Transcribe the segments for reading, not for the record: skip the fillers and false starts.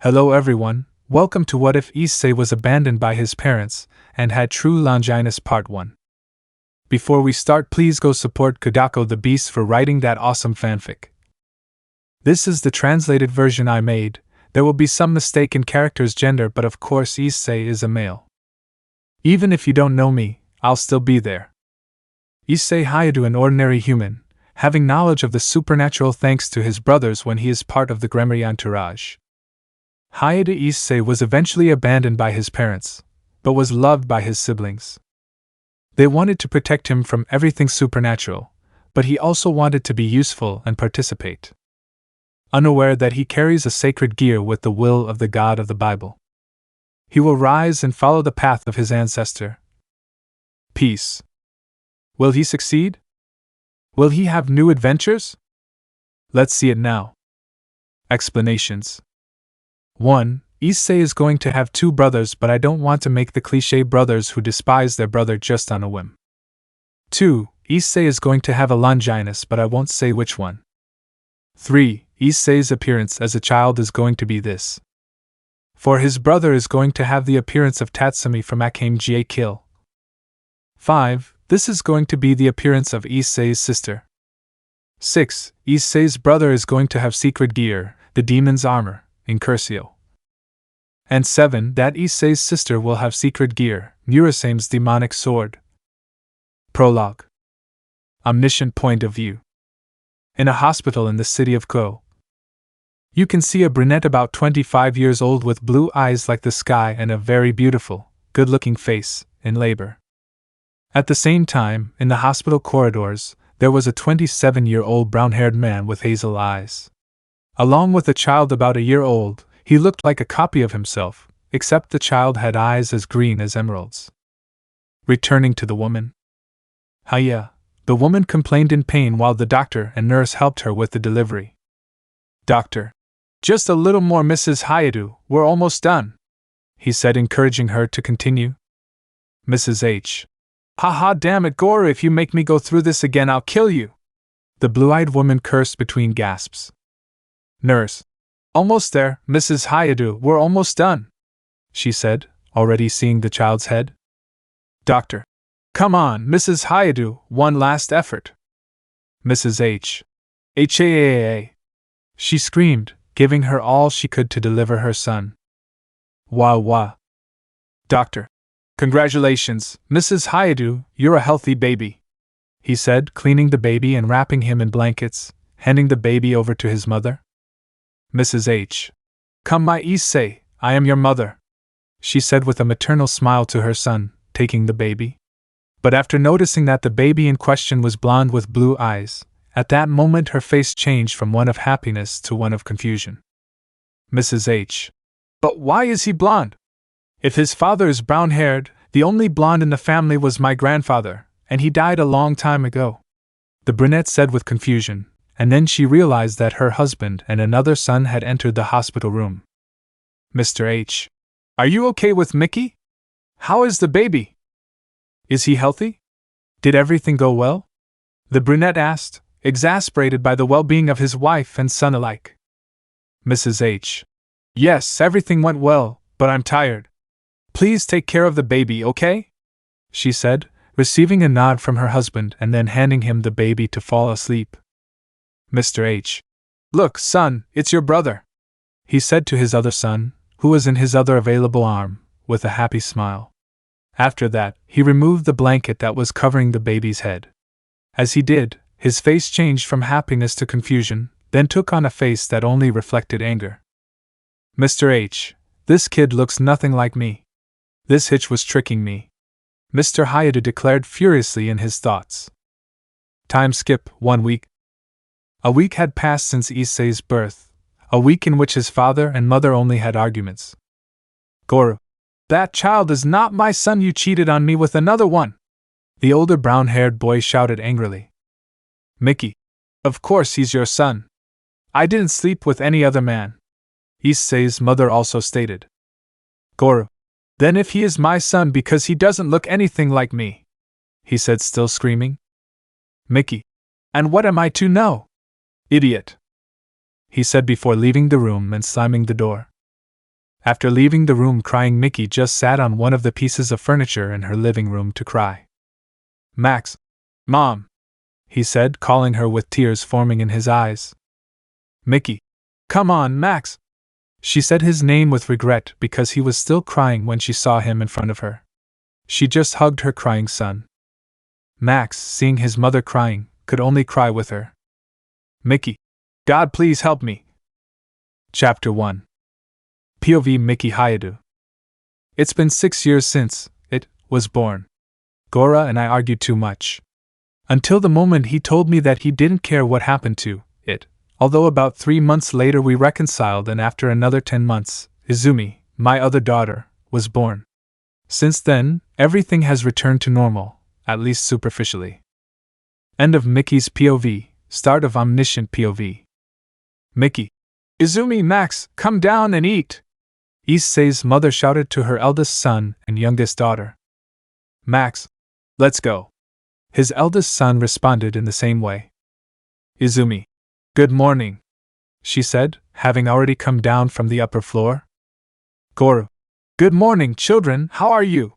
Hello everyone, welcome to What If Issei Was Abandoned by His Parents and Had True Longinus Part 1. Before we start, please go support Kodako the Beast for writing that awesome fanfic. This is the translated version I made. There will be some mistake in character's gender, but of course Issei is a male. Even if you don't know me, I'll still be there. Issei Hyoudou, an ordinary human, having knowledge of the supernatural thanks to his brothers when he is part of the Gremory entourage. Hyoudou Issei was eventually abandoned by his parents, but was loved by his siblings. They wanted to protect him from everything supernatural, but he also wanted to be useful and participate. Unaware that he carries a sacred gear with the will of the God of the Bible. He will rise and follow the path of his ancestor. Peace. Will he succeed? Will he have new adventures? Let's see it now. Explanations. 1. Issei is going to have two brothers, but I don't want to make the cliché brothers who despise their brother just on a whim. 2. Issei is going to have a Longinus, but I won't say which one. 3. Issei's appearance as a child is going to be this. For his brother is going to have the appearance of Tatsumi from Akeno Kill. 5. This is going to be the appearance of Issei's sister. 6. Issei's brother is going to have secret gear, the demon's armor, Incursio. And 7. That Issei's sister will have secret gear, Murasame's demonic sword. Prologue. Omniscient point of view. In a hospital in the city of Khaos, you can see a brunette about 25 years old with blue eyes like the sky and a very beautiful, good-looking face, in labor. At the same time, in the hospital corridors, there was a 27-year-old brown-haired man with hazel eyes. Along with a child about a year old, he looked like a copy of himself, except the child had eyes as green as emeralds. Returning to the woman. Hiya, the woman complained in pain while the doctor and nurse helped her with the delivery. Doctor. Just a little more, Mrs. Hyoudou, we're almost done, he said, encouraging her to continue. Mrs. H. Haha, damn it, Gore, if you make me go through this again, I'll kill you. The blue-eyed woman cursed between gasps. Nurse. Almost there, Mrs. Hyoudou, we're almost done, she said, already seeing the child's head. Doctor. Come on, Mrs. Hyoudou, one last effort. Mrs. H. H-A-A-A. She screamed, giving her all she could to deliver her son. Wah wah. Doctor. Congratulations, Mrs. Hyoudou, you're a healthy baby, he said, cleaning the baby and wrapping him in blankets, handing the baby over to his mother. Mrs. H. Come, my Issei, I am your mother, she said with a maternal smile to her son, taking the baby. But after noticing that the baby in question was blonde with blue eyes, at that moment her face changed from one of happiness to one of confusion. Mrs. H. But why is he blonde? If his father is brown-haired, the only blonde in the family was my grandfather, and he died a long time ago, the brunette said with confusion, and then she realized that her husband and another son had entered the hospital room. Mr. H. Are you okay with Mickey? How is the baby? Is he healthy? Did everything go well? The brunette asked, exasperated by the well-being of his wife and son alike. Mrs. H. Yes, everything went well, but I'm tired. Please take care of the baby, okay? She said, receiving a nod from her husband and then handing him the baby to fall asleep. Mr. H. Look, son, it's your brother, he said to his other son, who was in his other available arm, with a happy smile. After that, he removed the blanket that was covering the baby's head. As he did, his face changed from happiness to confusion, then took on a face that only reflected anger. Mr. H. This kid looks nothing like me. This hitch was tricking me, Mr. Hyoudou declared furiously in his thoughts. Time skip, 1 week. A week had passed since Issei's birth, a week in which his father and mother only had arguments. Goro. That child is not my son, you cheated on me with another one, the older brown-haired boy shouted angrily. Mickey. Of course he's your son. I didn't sleep with any other man, Issei's mother also stated. Goro. Then if he is my son because he doesn't look anything like me, he said, still screaming. Mickey. And what am I to know? Idiot, he said before leaving the room and slamming the door. After leaving the room crying, Mickey just sat on one of the pieces of furniture in her living room to cry. Max. Mom, he said, calling her with tears forming in his eyes. Mickey. Come on, Max. She said his name with regret because he was still crying when she saw him in front of her. She just hugged her crying son. Max, seeing his mother crying, could only cry with her. Mickey. God, please help me. Chapter 1. POV Issei Hyoudou. It's been 6 years since it was born. Gora and I argued too much. Until the moment he told me that he didn't care what happened to it. Although about 3 months later we reconciled, and after another 10 months, Izumi, my other daughter, was born. Since then, everything has returned to normal, at least superficially. End of Mickey's POV, start of Omniscient POV. Mickey. Izumi, Max, come down and eat! Issei's mother shouted to her eldest son and youngest daughter. Max. Let's go. His eldest son responded in the same way. Izumi. Good morning, she said, having already come down from the upper floor. Goru. Good morning, children, how are you?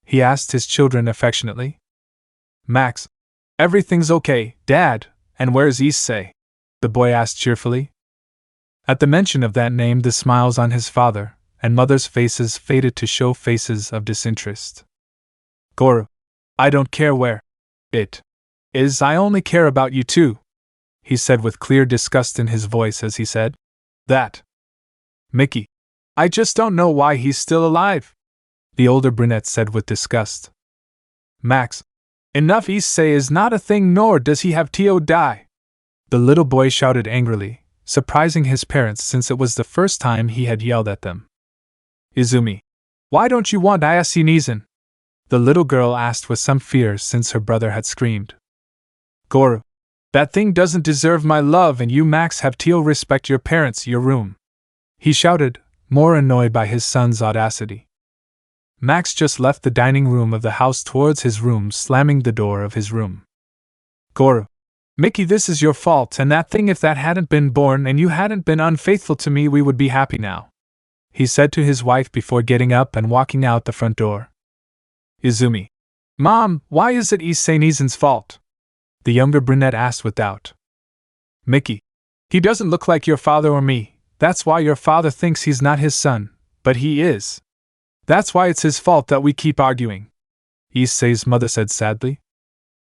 He asked his children affectionately. Max. Everything's okay, Dad, and where's Issei? The boy asked cheerfully. At the mention of that name, the smiles on his father and mother's faces faded to show faces of disinterest. Goru. I don't care where it is, I only care about you two, he said with clear disgust in his voice as he said that. Mickey. I just don't know why he's still alive, the older brunette said with disgust. Max. Enough, Issei is not a thing, nor does he have to die, the little boy shouted angrily, surprising his parents since it was the first time he had yelled at them. Izumi. Why don't you want Issei Nizan? The little girl asked with some fear since her brother had screamed. Goru. That thing doesn't deserve my love, and you, Max, have to respect your parents, your room, he shouted, more annoyed by his son's audacity. Max just left the dining room of the house towards his room, slamming the door of his room. Goru. Mickey, this is your fault, and that thing, if that hadn't been born and you hadn't been unfaithful to me, we would be happy now, he said to his wife before getting up and walking out the front door. Izumi. Mom, why is it Issei Nizan's fault? The younger brunette asked with doubt. Mickey. He doesn't look like your father or me, that's why your father thinks he's not his son, but he is. That's why it's his fault that we keep arguing, Issei's mother said sadly.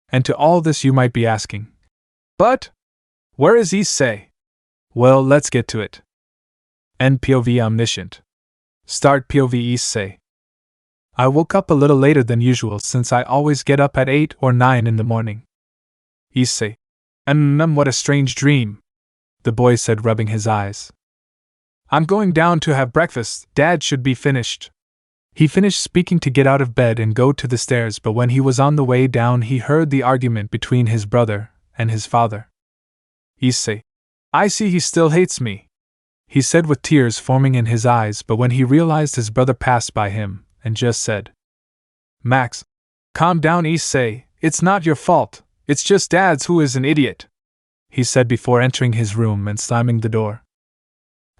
And to all this you might be asking, but where is Issei? Well, let's get to it. End POV Omniscient. Start POV Issei. I woke up a little later than usual since I always get up at 8 or 9 in the morning. Issei. What a strange dream, the boy said, rubbing his eyes. I'm going down to have breakfast, Dad should be finished. He finished speaking to get out of bed and go to the stairs, but when he was on the way down he heard the argument between his brother and his father. Issei. I see he still hates me, he said with tears forming in his eyes, but when he realized his brother passed by him and just said, Max. Calm down, Issei, it's not your fault. It's just Dad's, who is an idiot, he said before entering his room and slamming the door.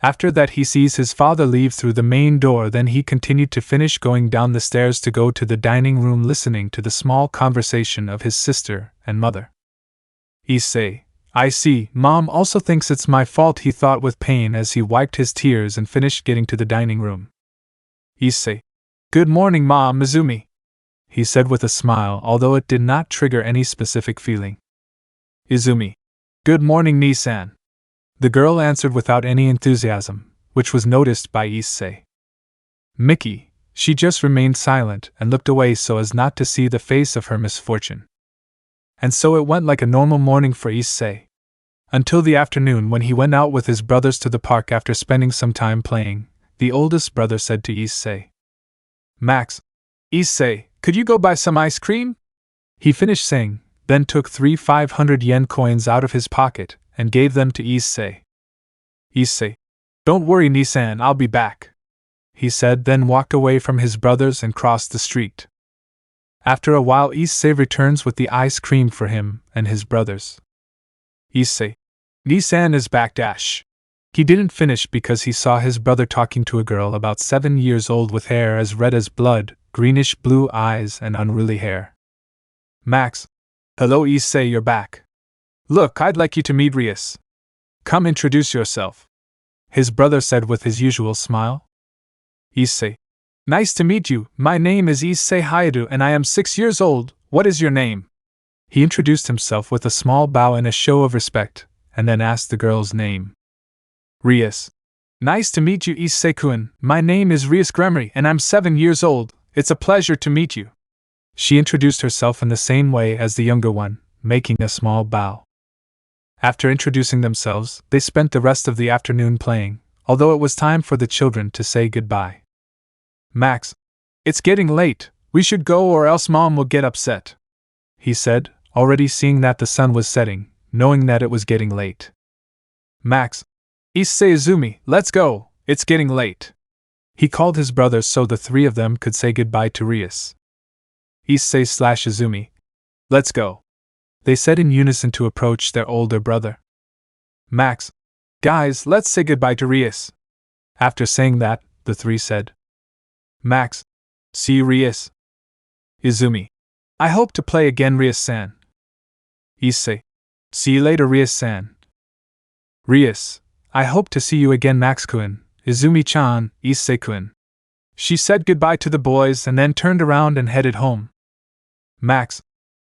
After that he sees his father leave through the main door, then he continued to finish going down the stairs to go to the dining room, listening to the small conversation of his sister and mother. Issei. I see, Mom also thinks it's my fault, he thought with pain as he wiped his tears and finished getting to the dining room. Issei. Good morning, Mom, Izumi, he said with a smile, although it did not trigger any specific feeling. Izumi. Good morning, Nisan. The girl answered without any enthusiasm, which was noticed by Issei. Mickey. She just remained silent and looked away so as not to see the face of her misfortune. And so it went like a normal morning for Issei. Until the afternoon, when he went out with his brothers to the park after spending some time playing, the oldest brother said to Issei. Max. Issei, could you go buy some ice cream? He finished saying, then took 3 500-yen coins out of his pocket and gave them to Issei. Issei. Don't worry, Nisan, I'll be back, he said, then walked away from his brothers and crossed the street. After a while Issei returns with the ice cream for him and his brothers. Issei. Nisan is back dash. He didn't finish because he saw his brother talking to a girl about 7 years old with hair as red as blood, greenish blue eyes, and unruly hair. Max. Hello Issei, you're back. Look, I'd like you to meet Rias. Come introduce yourself. His brother said with his usual smile. Issei. Nice to meet you, my name is Issei Hyoudou and I am 6 years old, what is your name? He introduced himself with a small bow and a show of respect, and then asked the girl's name. Rias. Nice to meet you Issei-kun, my name is Rias Gremory and I'm 7 years old, it's a pleasure to meet you. She introduced herself in the same way as the younger one, making a small bow. After introducing themselves, they spent the rest of the afternoon playing, although it was time for the children to say goodbye. Max. It's getting late, we should go or else Mom will get upset, he said, already seeing that the sun was setting, knowing that it was getting late. Max. Issei Izumi, let's go, it's getting late. He called his brothers so the three of them could say goodbye to Rias. Issei/Izumi. Let's go. They said in unison to approach their older brother. Max. Guys, let's say goodbye to Rias. After saying that, the three said. Max. See you Rias. Izumi. I hope to play again Rias-san. Issei. See you later Rias-san. Rias. I hope to see you again Max-kun, Izumi-chan, Issei-kun. She said goodbye to the boys and then turned around and headed home. Max.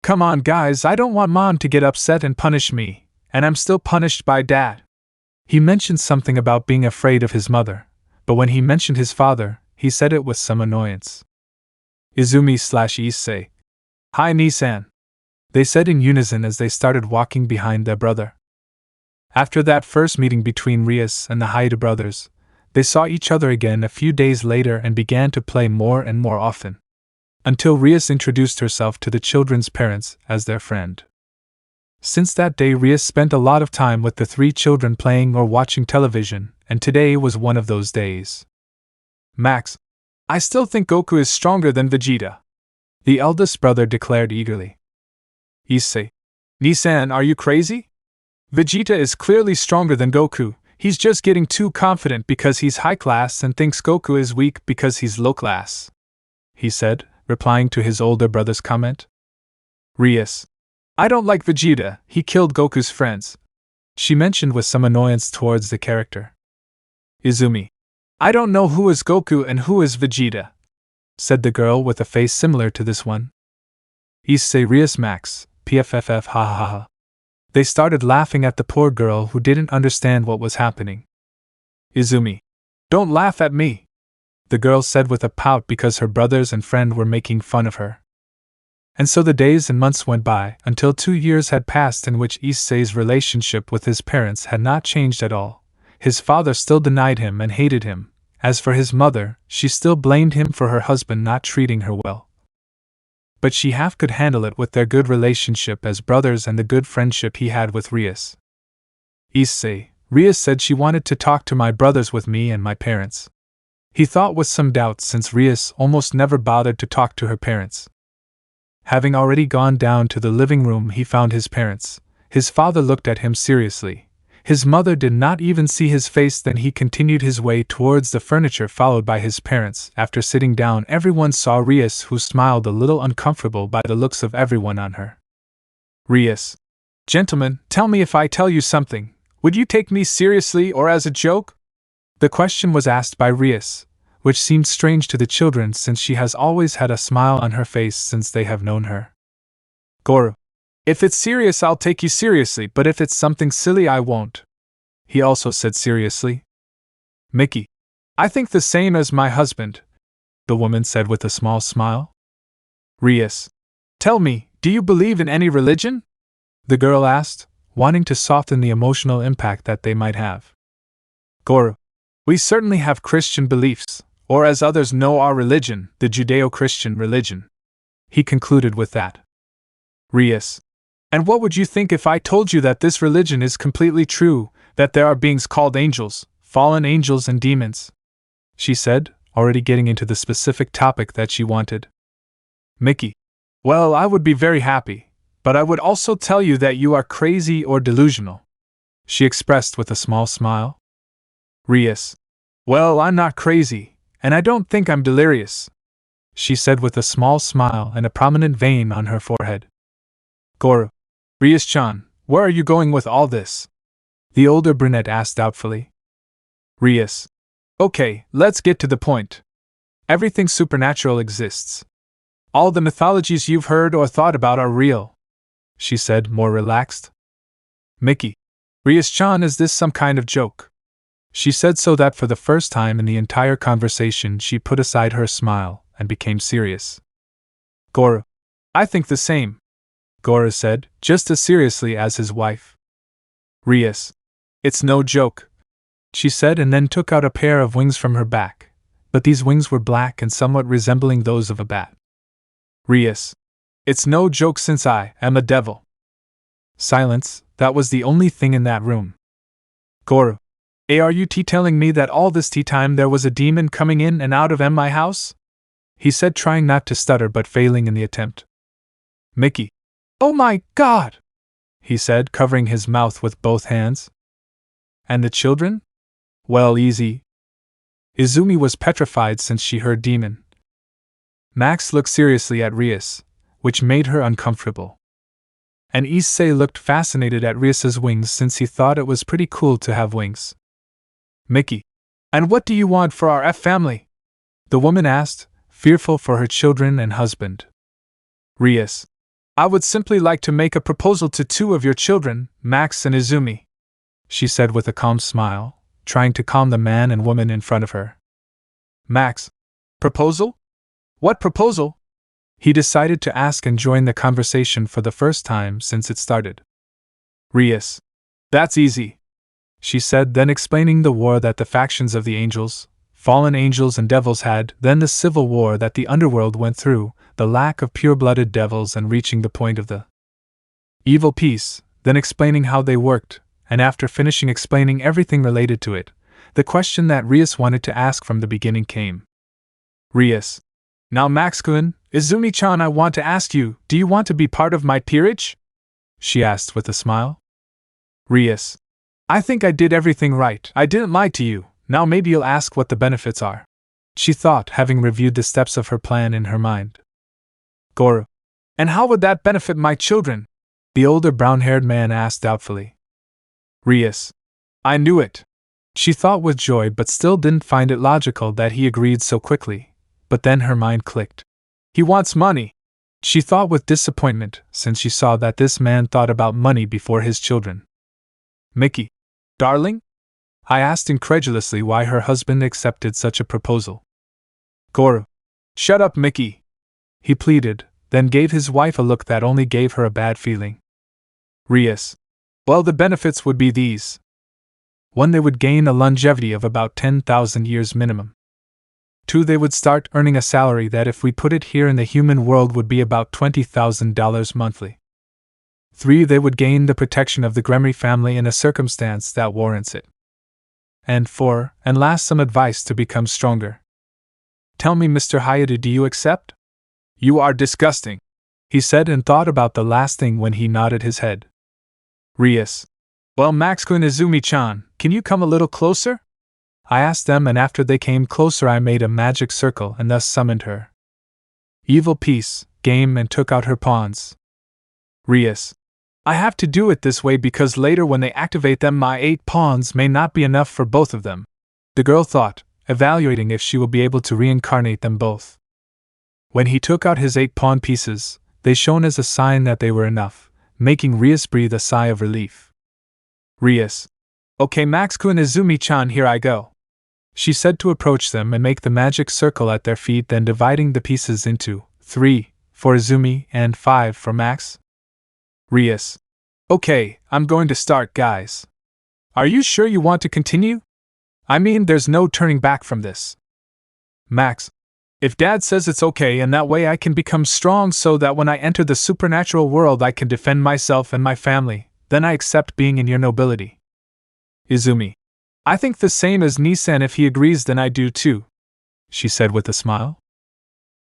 Come on guys, I don't want Mom to get upset and punish me, and I'm still punished by Dad. He mentioned something about being afraid of his mother, but when he mentioned his father, he said it with some annoyance. Izumi/Issei. Hi Nisan. They said in unison as they started walking behind their brother. After that first meeting between Rias and the Hyoudou brothers, they saw each other again a few days later and began to play more and more often. Until Rias introduced herself to the children's parents as their friend. Since that day Rias spent a lot of time with the three children playing or watching television, and today was one of those days. Max. I still think Goku is stronger than Vegeta, the eldest brother declared eagerly. Issei. Nisan, are you crazy? Vegeta is clearly stronger than Goku, he's just getting too confident because he's high class and thinks Goku is weak because he's low class, he said, replying to his older brother's comment. Rias. I don't like Vegeta, he killed Goku's friends, she mentioned with some annoyance towards the character. Izumi. I don't know who is Goku and who is Vegeta, said the girl with a face similar to this one. Issei Rias Max, PFFF ha ha ha. They started laughing at the poor girl who didn't understand what was happening. Izumi. Don't laugh at me, the girl said with a pout because her brothers and friend were making fun of her. And so the days and months went by until 2 years had passed in which Issei's relationship with his parents had not changed at all. His father still denied him and hated him. As for his mother, she still blamed him for her husband not treating her well. But she half could handle it with their good relationship as brothers and the good friendship he had with Rias. Issei, Rias said she wanted to talk to my brothers with me and my parents. He thought with some doubt since Rias almost never bothered to talk to her parents. Having already gone down to the living room he found his parents. His father looked at him seriously. His mother did not even see his face. Then he continued his way towards the furniture followed by his parents. After sitting down everyone saw Rias who smiled a little uncomfortable by the looks of everyone on her. Rias. Gentlemen, tell me if I tell you something, would you take me seriously or as a joke? The question was asked by Rias, which seemed strange to the children since she has always had a smile on her face since they have known her. Goro. If it's serious I'll take you seriously, but if it's something silly I won't, he also said seriously. Mickey. I think the same as my husband, the woman said with a small smile. Rias. Tell me, do you believe in any religion? The girl asked, wanting to soften the emotional impact that they might have. Goro. We certainly have Christian beliefs, or as others know our religion, the Judeo-Christian religion. He concluded with that. Rias. And what would you think if I told you that this religion is completely true, that there are beings called angels, fallen angels and demons? She said, already getting into the specific topic that she wanted. Mickey. Well, I would be very happy, but I would also tell you that you are crazy or delusional, she expressed with a small smile. Rias. Well, I'm not crazy, and I don't think I'm delirious, she said with a small smile and a prominent vein on her forehead. Goro. Rias-chan, where are you going with all this? The older brunette asked doubtfully. Rias. Okay, let's get to the point. Everything supernatural exists. All the mythologies you've heard or thought about are real, she said, more relaxed. Mickey. Rias-chan, is this some kind of joke? She said so that for the first time in the entire conversation she put aside her smile and became serious. Goro. I think the same, Goro said, just as seriously as his wife. Rias. It's no joke, she said, and then took out a pair of wings from her back, but these wings were black and somewhat resembling those of a bat. Rias. It's no joke since I am a devil. Silence, that was the only thing in that room. Goro. Are you telling me that all this time there was a demon coming in and out of my house? He said, trying not to stutter but failing in the attempt. Mickey. Oh my God! He said, covering his mouth with both hands. And the children? Well, easy. Izumi was petrified since she heard demon. Max looked seriously at Rias, which made her uncomfortable. And Issei looked fascinated at Rias's wings since he thought it was pretty cool to have wings. Mickey. And what do you want for our family? The woman asked, fearful for her children and husband. Rias. I would simply like to make a proposal to two of your children, Max and Izumi, she said with a calm smile, trying to calm the man and woman in front of her. Max. Proposal? What proposal? He decided to ask and join the conversation for the first time since it started. Rias. That's easy, she said, then explaining the war that the factions of the angels, fallen angels and devils had, then the civil war that the underworld went through, the lack of pure-blooded devils and reaching the point of the evil peace, then explaining how they worked, and after finishing explaining everything related to it, the question that Rias wanted to ask from the beginning came. Rias. Now Max-kun, Izumi-chan, I want to ask you, do you want to be part of my peerage? She asked with a smile. Rias. I think I did everything right. I didn't lie to you. Now maybe you'll ask what the benefits are, she thought, having reviewed the steps of her plan in her mind. Goro. And how would that benefit my children? The older brown-haired man asked doubtfully. Rias. I knew it, she thought with joy, but still didn't find it logical that he agreed so quickly. But then her mind clicked. He wants money, she thought with disappointment, since she saw that this man thought about money before his children. Mickey. Darling? I asked incredulously why her husband accepted such a proposal. Goro. Shut up, Mickey, he pleaded, then gave his wife a look that only gave her a bad feeling. Rias. Well, the benefits would be these. 1. They would gain a longevity of about 10,000 years minimum. 2. They would start earning a salary that, if we put it here in the human world, would be about $20,000 monthly. 3. They would gain the protection of the Gremory family in a circumstance that warrants it. And 4. And last, some advice to become stronger. Tell me, Mr. Hyoudou, do you accept? You are disgusting, he said, and thought about the last thing when he nodded his head. Rias. Well, Max-kun, Izumi-chan, can you come a little closer? I asked them, and after they came closer I made a magic circle and thus summoned her. Evil Peace, game, and took out her pawns. Rias. I have to do it this way because later when they activate them my 8 pawns may not be enough for both of them, the girl thought, evaluating if she will be able to reincarnate them both. When he took out his 8 pawn pieces, they shone as a sign that they were enough, making Rias breathe a sigh of relief. Rias. Okay, Max-kun, Izumi-chan, here I go, she said to approach them and make the magic circle at their feet, then dividing the pieces into 3 for Izumi and 5 for Max. Rias. Okay, I'm going to start, guys. Are you sure you want to continue? I mean, there's no turning back from this. Max. If Dad says it's okay, and that way I can become strong so that when I enter the supernatural world I can defend myself and my family, then I accept being in your nobility. Izumi. I think the same as Nisan. If he agrees, then I do too, she said with a smile.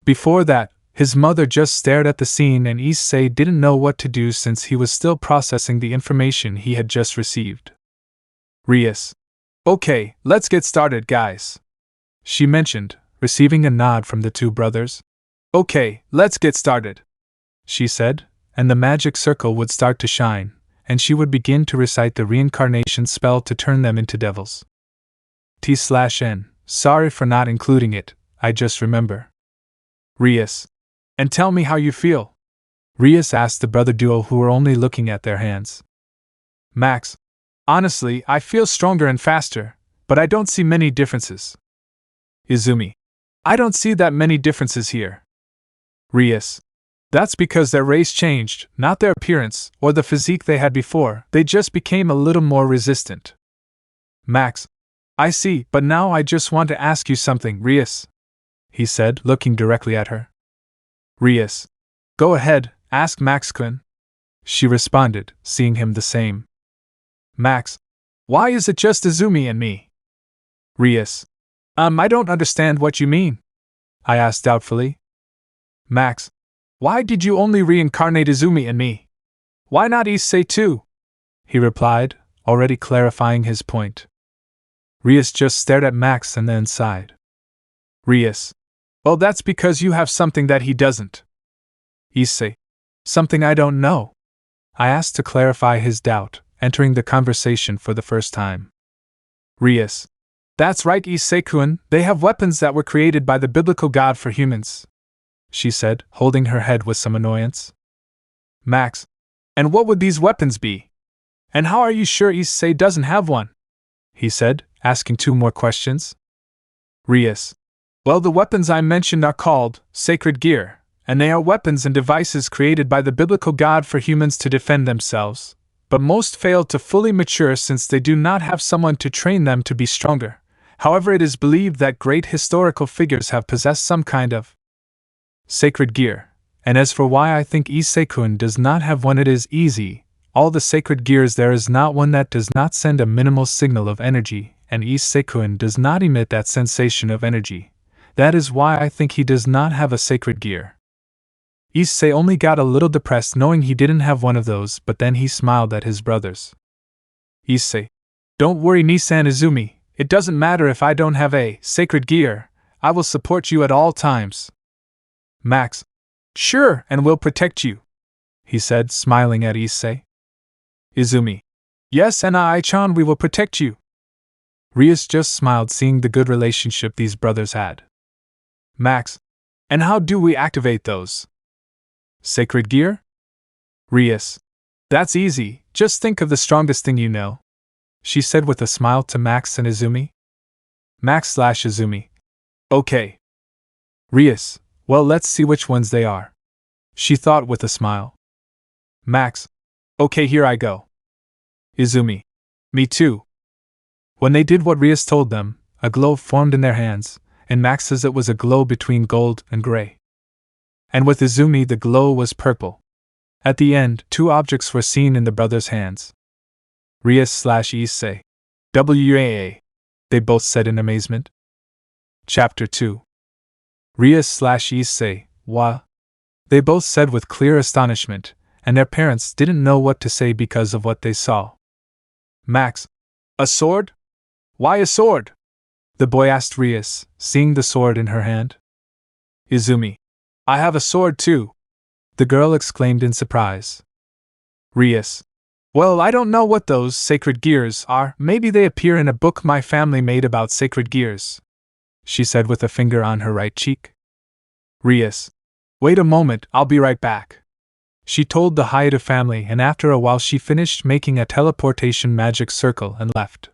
Before that, his mother just stared at the scene, and Issei didn't know what to do since he was still processing the information he had just received. Rias. Okay, let's get started, guys, she mentioned, receiving a nod from the two brothers. Okay, let's get started, she said, and the magic circle would start to shine, and she would begin to recite the reincarnation spell to turn them into devils. T/N, sorry for not including it, I just remember. Rias. And tell me how you feel, Rias asked the brother duo who were only looking at their hands. Max. Honestly, I feel stronger and faster, but I don't see many differences. Izumi. I don't see that many differences here. Rias. That's because their race changed, not their appearance, or the physique they had before, they just became a little more resistant. Max. I see, but now I just want to ask you something, Rias, he said, looking directly at her. Rias. Go ahead, ask Max-kun, she responded, seeing him the same. Max. Why is it just Izumi and me? Rias. I don't understand what you mean, I asked doubtfully. Max. Why did you only reincarnate Izumi and me? Why not Issei too? He replied, already clarifying his point. Rias just stared at Max and then sighed. Rias. Well, that's because you have something that he doesn't. Issei. Something I don't know? I asked to clarify his doubt, entering the conversation for the first time. Rias. That's right, Issei-kun, they have weapons that were created by the biblical god for humans, she said, holding her head with some annoyance. Max. And what would these weapons be? And how are you sure Issei doesn't have one? He said, asking two more questions. Rias. Well, the weapons I mentioned are called sacred gear, and they are weapons and devices created by the biblical god for humans to defend themselves, but most fail to fully mature since they do not have someone to train them to be stronger. However, it is believed that great historical figures have possessed some kind of sacred gear, and as for why I think Issei-kun does not have one, it is easy. All the sacred gears, there is not one that does not send a minimal signal of energy, and Issei-kun does not emit that sensation of energy. That is why I think he does not have a sacred gear. Issei only got a little depressed knowing he didn't have one of those, but then he smiled at his brothers. Issei. Don't worry, Nisan Izumi, it doesn't matter if I don't have a sacred gear, I will support you at all times. Max. Sure, and will protect you, he said, smiling at Issei. Izumi. Yes, and I-chan, we will protect you. Rias just smiled, seeing the good relationship these brothers had. Max. And how do we activate those sacred gear? Rias. That's easy, just think of the strongest thing you know, she said with a smile to Max and Izumi. Max/Izumi. Okay. Rias. Well, let's see which ones they are, she thought with a smile. Max. Okay, here I go. Izumi. Me too. When they did what Rias told them, a glow formed in their hands, and Max's it was a glow between gold and gray. And with Izumi the glow was purple. At the end, two objects were seen in the brothers' hands. Rias/Issei. WAA. They both said in amazement. Chapter 2. Rias/Issei. Wa. They both said with clear astonishment, and their parents didn't know what to say because of what they saw. Max. A sword? Why a sword? The boy asked Rias, seeing the sword in her hand. Izumi. I have a sword too, the girl exclaimed in surprise. Rias. Well, I don't know what those sacred gears are, maybe they appear in a book my family made about sacred gears, she said with a finger on her right cheek. Rias. Wait a moment, I'll be right back. She told the Hyoudou family, and after a while she finished making a teleportation magic circle and left.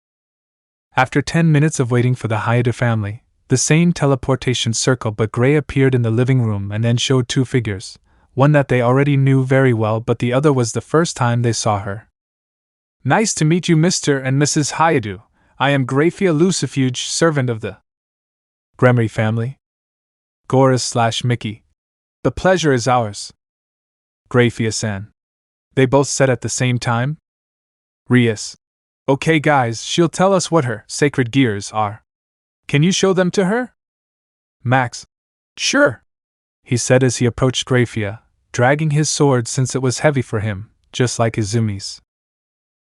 After 10 minutes of waiting for the Hyoudou family, the same teleportation circle but gray appeared in the living room and then showed two figures, one that they already knew very well but the other was the first time they saw her. Nice to meet you, Mr. and Mrs. Hyoudou. I am Graphia Lucifuge, servant of the Gremory family. Goras/Mickey. The pleasure is ours. Graphia-san. They both said at the same time. Rias. Okay guys, she'll tell us what her sacred gears are. Can you show them to her? Max. Sure, he said as he approached Graphia, dragging his sword since it was heavy for him, just like Izumi's.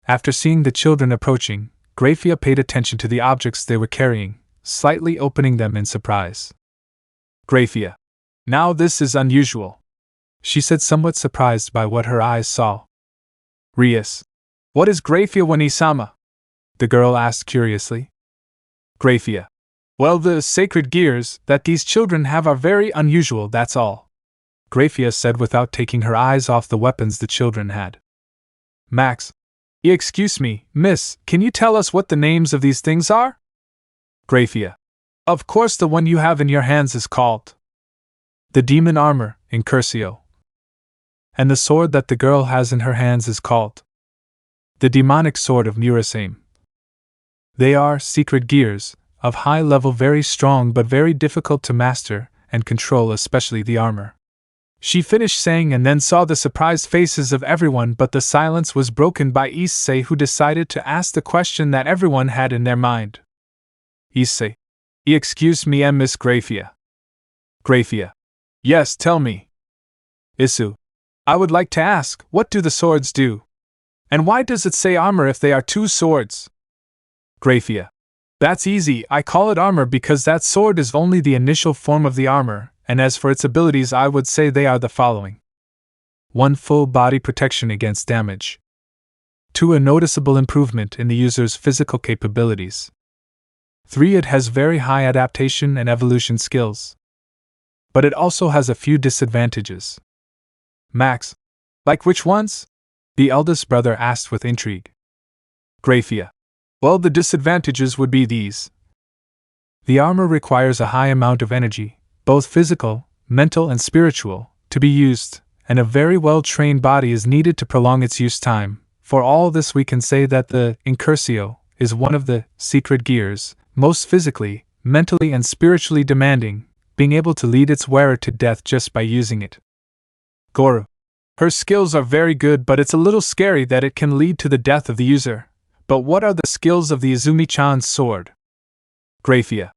After seeing the children approaching, Grafia paid attention to the objects they were carrying, slightly opening them in surprise. Grafia. Now this is unusual, she said, somewhat surprised by what her eyes saw. Rias. What is Grafia Wani-sama? The girl asked curiously. Grafia. Well, the sacred gears that these children have are very unusual, that's all, Grafia said without taking her eyes off the weapons the children had. Max. Excuse me, miss, can you tell us what the names of these things are? Grafia. Of course, the one you have in your hands is called the demon armor, Incursio. And the sword that the girl has in her hands is called the demonic sword of Murasaim. They are secret gears, of high level, very strong but very difficult to master and control, especially the armor. She finished saying and then saw the surprised faces of everyone, but the silence was broken by Issei, who decided to ask the question that everyone had in their mind. Issei. Excuse me, Miss Grafia. Grafia. Yes, tell me. Isu. I would like to ask, what do the swords do? And why does it say armor if they are two swords? Grafia. That's easy, I call it armor because that sword is only the initial form of the armor, and as for its abilities, I would say they are the following. 1. Full body protection against damage. 2. A noticeable improvement in the user's physical capabilities. 3. It has very high adaptation and evolution skills. But it also has a few disadvantages. Max. Like which ones? The eldest brother asked with intrigue. Grafia. Well, the disadvantages would be these. The armor requires a high amount of energy, both physical, mental, and spiritual, to be used, and a very well-trained body is needed to prolong its use time. For all this, we can say that the Incursio is one of the secret gears, most physically, mentally, and spiritually demanding, being able to lead its wearer to death just by using it. Goru. Her skills are very good, but it's a little scary that it can lead to the death of the user. But what are the skills of the Izumi-chan's sword? Grafia.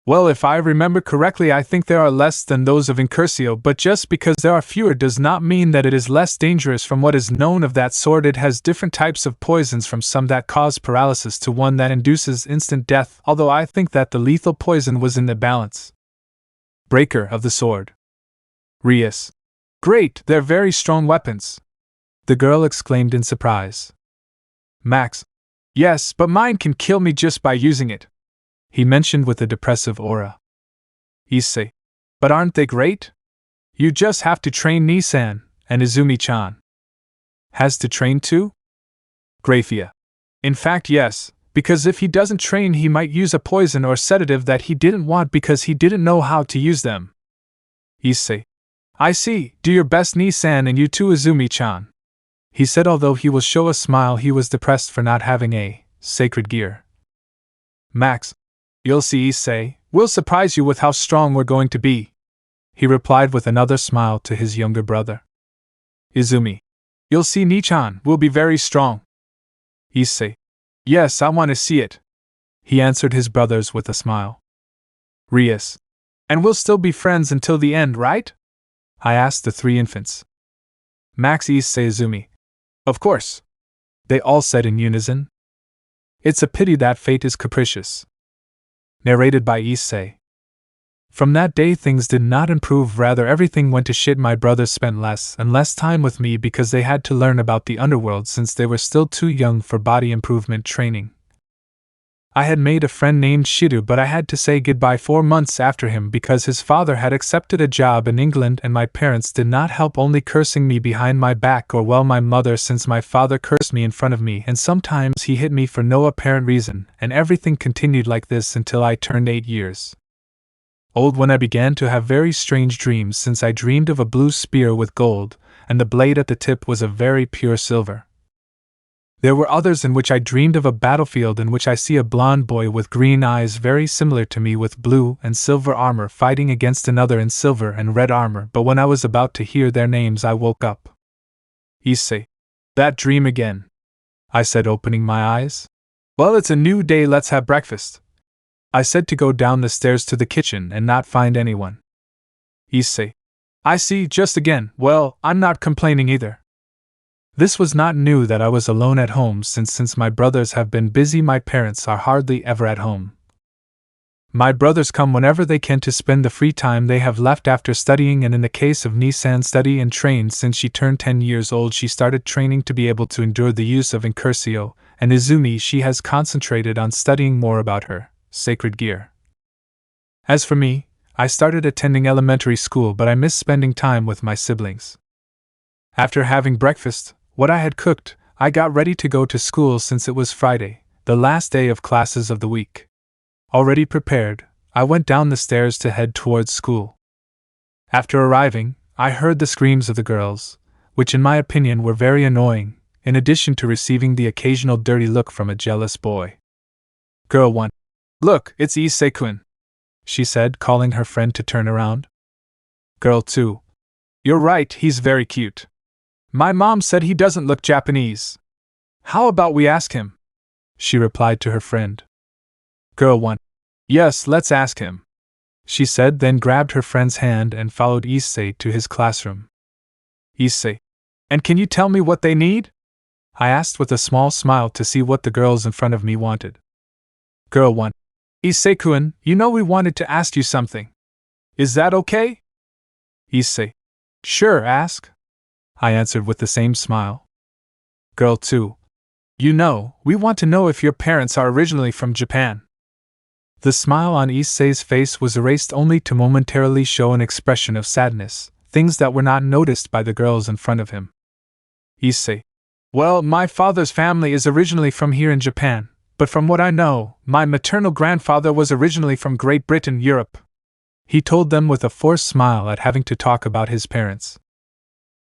Well, if I remember correctly, I think there are less than those of Incursio, but just because there are fewer does not mean that it is less dangerous. From what is known of that sword, it has different types of poisons, from some that cause paralysis to one that induces instant death, although I think that the lethal poison was in the balance. Breaker of the sword. Rias. Great, they're very strong weapons, the girl exclaimed in surprise. Max. Yes, but mine can kill me just by using it, he mentioned with a depressive aura. Issei. But aren't they great? You just have to train Nisan, and Izumi-chan has to train too? Grafia. In fact, yes, because if he doesn't train, he might use a poison or sedative that he didn't want because he didn't know how to use them. Issei. I see, do your best, Nisan, and you too, Izumi-chan, he said, although he will show a smile. He was depressed for not having a sacred gear. Max. You'll see, Issei, we'll surprise you with how strong we're going to be, he replied with another smile to his younger brother. Izumi. You'll see, Nichan, we'll be very strong. Issei. Yes, I want to see it, he answered his brothers with a smile. Rias. And we'll still be friends until the end, right? I asked the three infants. Max, Issei, Izumi. Of course, they all said in unison. It's a pity that fate is capricious. Narrated by Issei. From that day things did not improve, rather everything went to shit. My brothers spent less and less time with me because they had to learn about the underworld since they were still too young for body improvement training. I had made a friend named Shidu, but I had to say goodbye 4 months after him because his father had accepted a job in England, and my parents did not help, only cursing me behind my back, or well, my mother, since my father cursed me in front of me, and sometimes he hit me for no apparent reason, and everything continued like this until I turned 8 years old, when I began to have very strange dreams, since I dreamed of a blue spear with gold, and the blade at the tip was of very pure silver. There were others in which I dreamed of a battlefield in which I see a blonde boy with green eyes very similar to me with blue and silver armor fighting against another in silver and red armor, but when I was about to hear their names I woke up. Issei. That dream again, I said, opening my eyes. Well, it's a new day, let's have breakfast, I said, to go down the stairs to the kitchen and not find anyone. Issei. I see, just again. Well, I'm not complaining either. This was not new that I was alone at home since my brothers have been busy my parents are hardly ever at home. My brothers come whenever they can to spend the free time they have left after studying, and in the case of Nissan, study and train since she turned 10 years old. She started training to be able to endure the use of Incursio, and Izumi she has concentrated on studying more about her sacred gear. As for me, I started attending elementary school, but I miss spending time with my siblings. After having breakfast, what I had cooked, I got ready to go to school since it was Friday, the last day of classes of the week. Already prepared, I went down the stairs to head towards school. After arriving, I heard the screams of the girls, which in my opinion were very annoying, in addition to receiving the occasional dirty look from a jealous boy. Girl 1. Look, it's Issei-kun, she said, calling her friend to turn around. Girl 2. You're right, he's very cute. My mom said he doesn't look Japanese. How about we ask him? She replied to her friend. Girl 1. Yes, let's ask him, she said, then grabbed her friend's hand and followed Issei to his classroom. Issei. And can you tell me what they need? I asked with a small smile to see what the girls in front of me wanted. Girl 1. Issei-kun, you know we wanted to ask you something. Is that okay? Issei. Sure, ask, I answered with the same smile. Girl 2. You know, we want to know if your parents are originally from Japan. The smile on Issei's face was erased only to momentarily show an expression of sadness, things that were not noticed by the girls in front of him. Issei. Well, my father's family is originally from here in Japan, but from what I know, my maternal grandfather was originally from Great Britain, Europe. He told them with a forced smile at having to talk about his parents.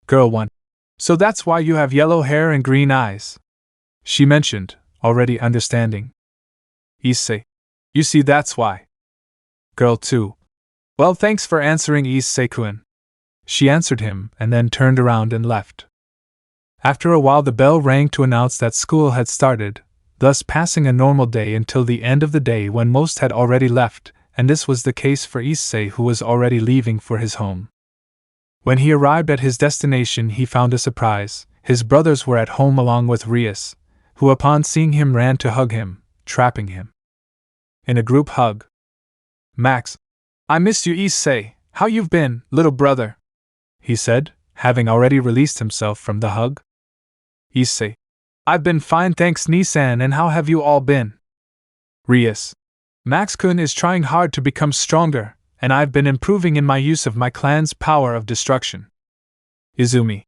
Girl 1. So that's why you have yellow hair and green eyes, she mentioned, already understanding. Issei. You see, that's why. Girl 2. Well, thanks for answering, Issei-kun. She answered him and then turned around and left. After a while the bell rang to announce that school had started, thus passing a normal day until the end of the day when most had already left, and this was the case for Issei, who was already leaving for his home. When he arrived at his destination he found a surprise. His brothers were at home along with Rias, who upon seeing him ran to hug him, trapping him in a group hug. Max. I missed you, Issei. How you've been, little brother? He said, having already released himself from the hug. Issei. I've been fine, thanks, Nissan, and how have you all been? Rias. Max-kun is trying hard to become stronger, and I've been improving in my use of my clan's power of destruction. Izumi.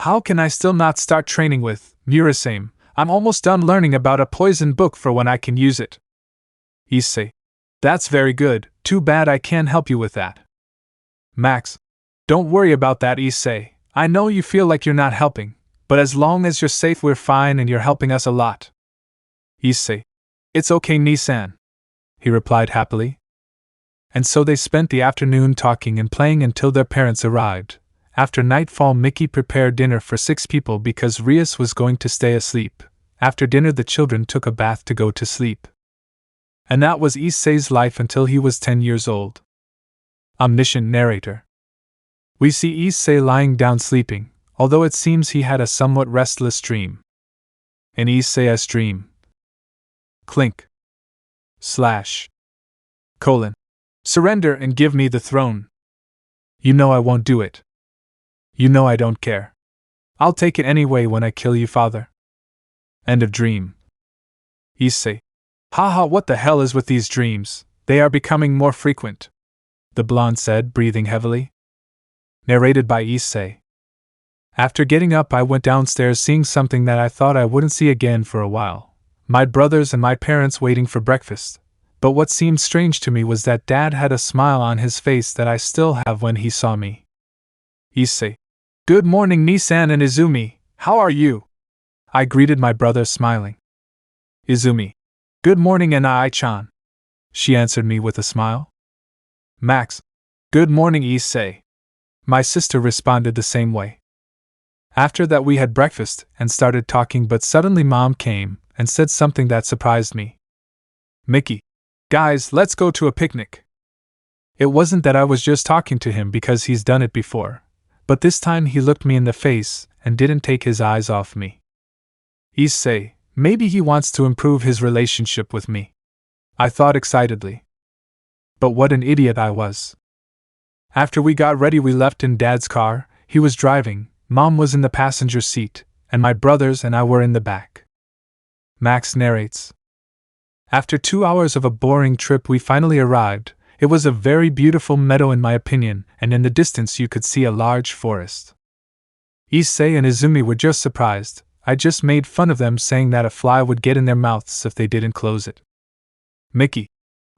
How can I still not start training with Murasame? I'm almost done learning about a poison book for when I can use it. Issei. That's very good, too bad I can't help you with that. Max. Don't worry about that, Issei. I know you feel like you're not helping, but as long as you're safe we're fine and you're helping us a lot. Issei. It's okay, Nissan, he replied happily. And so they spent the afternoon talking and playing until their parents arrived. After nightfall Mickey prepared dinner for 6 people because Rias was going to stay asleep. After dinner the children took a bath to go to sleep. And that was Issei's life until he was 10 years old. Omniscient narrator. We see Issei lying down sleeping, although it seems he had a somewhat restless dream. In Issei's dream. Clink. Slash. Colon. Surrender and give me the throne. You know I won't do it. You know I don't care. I'll take it anyway when I kill you, father. End of dream. Issei. Haha, what the hell is with these dreams? They are becoming more frequent, the blonde said, breathing heavily. Narrated by Issei. After getting up I went downstairs seeing something that I thought I wouldn't see again for a while. My brothers and my parents waiting for breakfast. But what seemed strange to me was that Dad had a smile on his face that I still have when he saw me. Issei. Good morning, Nissan and Izumi, how are you? I greeted my brother smiling. Izumi. Good morning, Anai-chan. She answered me with a smile. Max. Good morning, Issei. My sister responded the same way. After that we had breakfast and started talking, but suddenly Mom came and said something that surprised me. Mickey. Guys, let's go to a picnic. It wasn't that I was just talking to him because he's done it before, but this time he looked me in the face and didn't take his eyes off me. Issei, maybe he wants to improve his relationship with me, I thought excitedly. But what an idiot I was. After we got ready, we left in Dad's car. He was driving, Mom was in the passenger seat, and my brothers and I were in the back. Max narrates. After 2 hours of a boring trip, we finally arrived. It was a very beautiful meadow in my opinion, and in the distance you could see a large forest. Issei and Izumi were just surprised. I just made fun of them, saying that a fly would get in their mouths if they didn't close it. Mickey.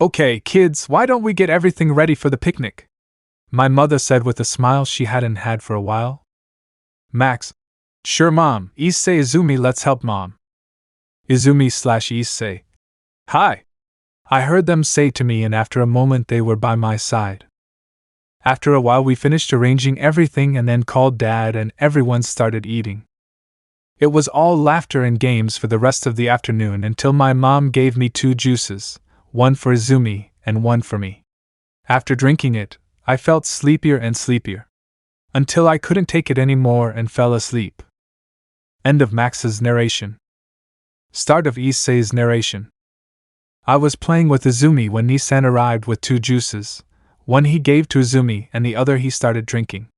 Okay, kids, why don't we get everything ready for the picnic? My mother said with a smile she hadn't had for a while. Max. Sure, Mom. Issei, Izumi, let's help Mom. Izumi/Issei. Hi. I heard them say to me, and after a moment they were by my side. After a while we finished arranging everything and then called Dad, and everyone started eating. It was all laughter and games for the rest of the afternoon until my mom gave me 2 juices, one for Izumi and one for me. After drinking it, I felt sleepier and sleepier, until I couldn't take it anymore and fell asleep. End of Max's narration. Start of Issei's narration. I was playing with Izumi when Nissan arrived with 2 juices. One he gave to Izumi and the other he started drinking.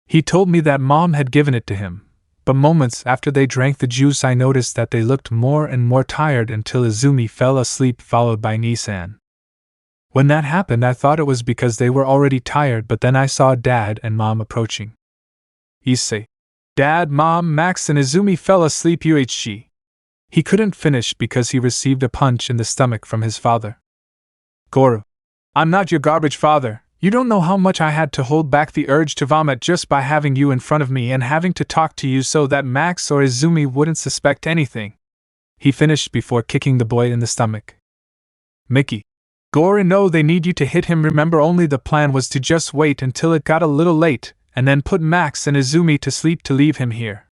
He told me that Mom had given it to him, but moments after they drank the juice I noticed that they looked more and more tired until Izumi fell asleep, followed by Nissan. When that happened I thought it was because they were already tired, but then I saw Dad and Mom approaching. Issei. Dad, Mom, Max and Izumi fell asleep. UHG. He couldn't finish because he received a punch in the stomach from his father. Goro. I'm not your garbage father. You don't know how much I had to hold back the urge to vomit just by having you in front of me and having to talk to you so that Max or Izumi wouldn't suspect anything. He finished before kicking the boy in the stomach. Mickey. Goro, no, they need you to hit him. Remember, only the plan was to just wait until it got a little late, and then put Max and Izumi to sleep to leave him here.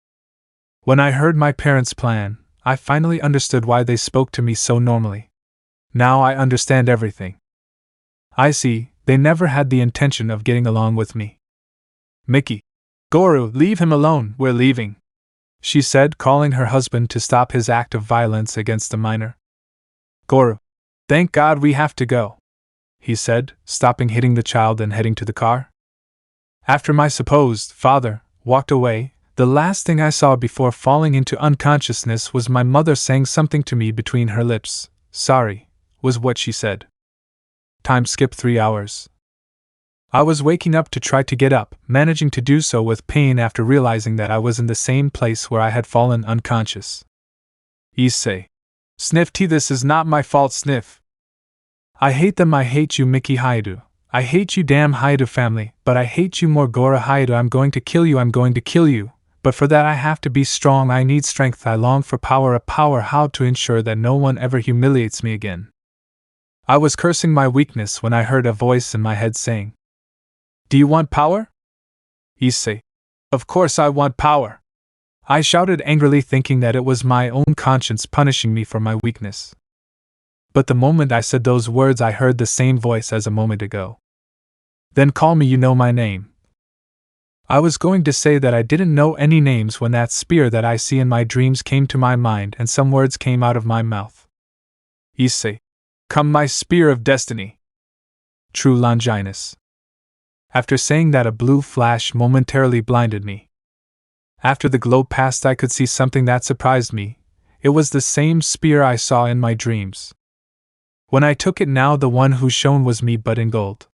When I heard my parents' plan, I finally understood why they spoke to me so normally. Now I understand everything. I see, they never had the intention of getting along with me. Mickey. Goro, leave him alone, we're leaving, she said, calling her husband to stop his act of violence against the minor. Goro. Thank God we have to go, he said, stopping hitting the child and heading to the car. After my supposed father walked away, the last thing I saw before falling into unconsciousness was my mother saying something to me between her lips. Sorry, was what she said. Time skip 3 hours. I was waking up to try to get up, managing to do so with pain after realizing that I was in the same place where I had fallen unconscious. Issei. Sniff tea, this is not my fault, Sniff. I hate them, I hate you, Mickey Hyoudou. I hate you, damn Hyoudou family, but I hate you more, Goro Hyoudou. I'm going to kill you, I'm going to kill you. But for that I have to be strong, I need strength, I long for power, a power how to ensure that no one ever humiliates me again. I was cursing my weakness when I heard a voice in my head saying, Do you want power? Issei. Of course I want power. I shouted angrily, thinking that it was my own conscience punishing me for my weakness. But the moment I said those words I heard the same voice as a moment ago. Then call me, you know my name. I was going to say that I didn't know any names when that spear that I see in my dreams came to my mind and some words came out of my mouth. Issei. Come, my spear of destiny. True Longinus. After saying that, a blue flash momentarily blinded me. After the glow passed, I could see something that surprised me. It was the same spear I saw in my dreams. When I took it now, the one who shone was me, but in gold.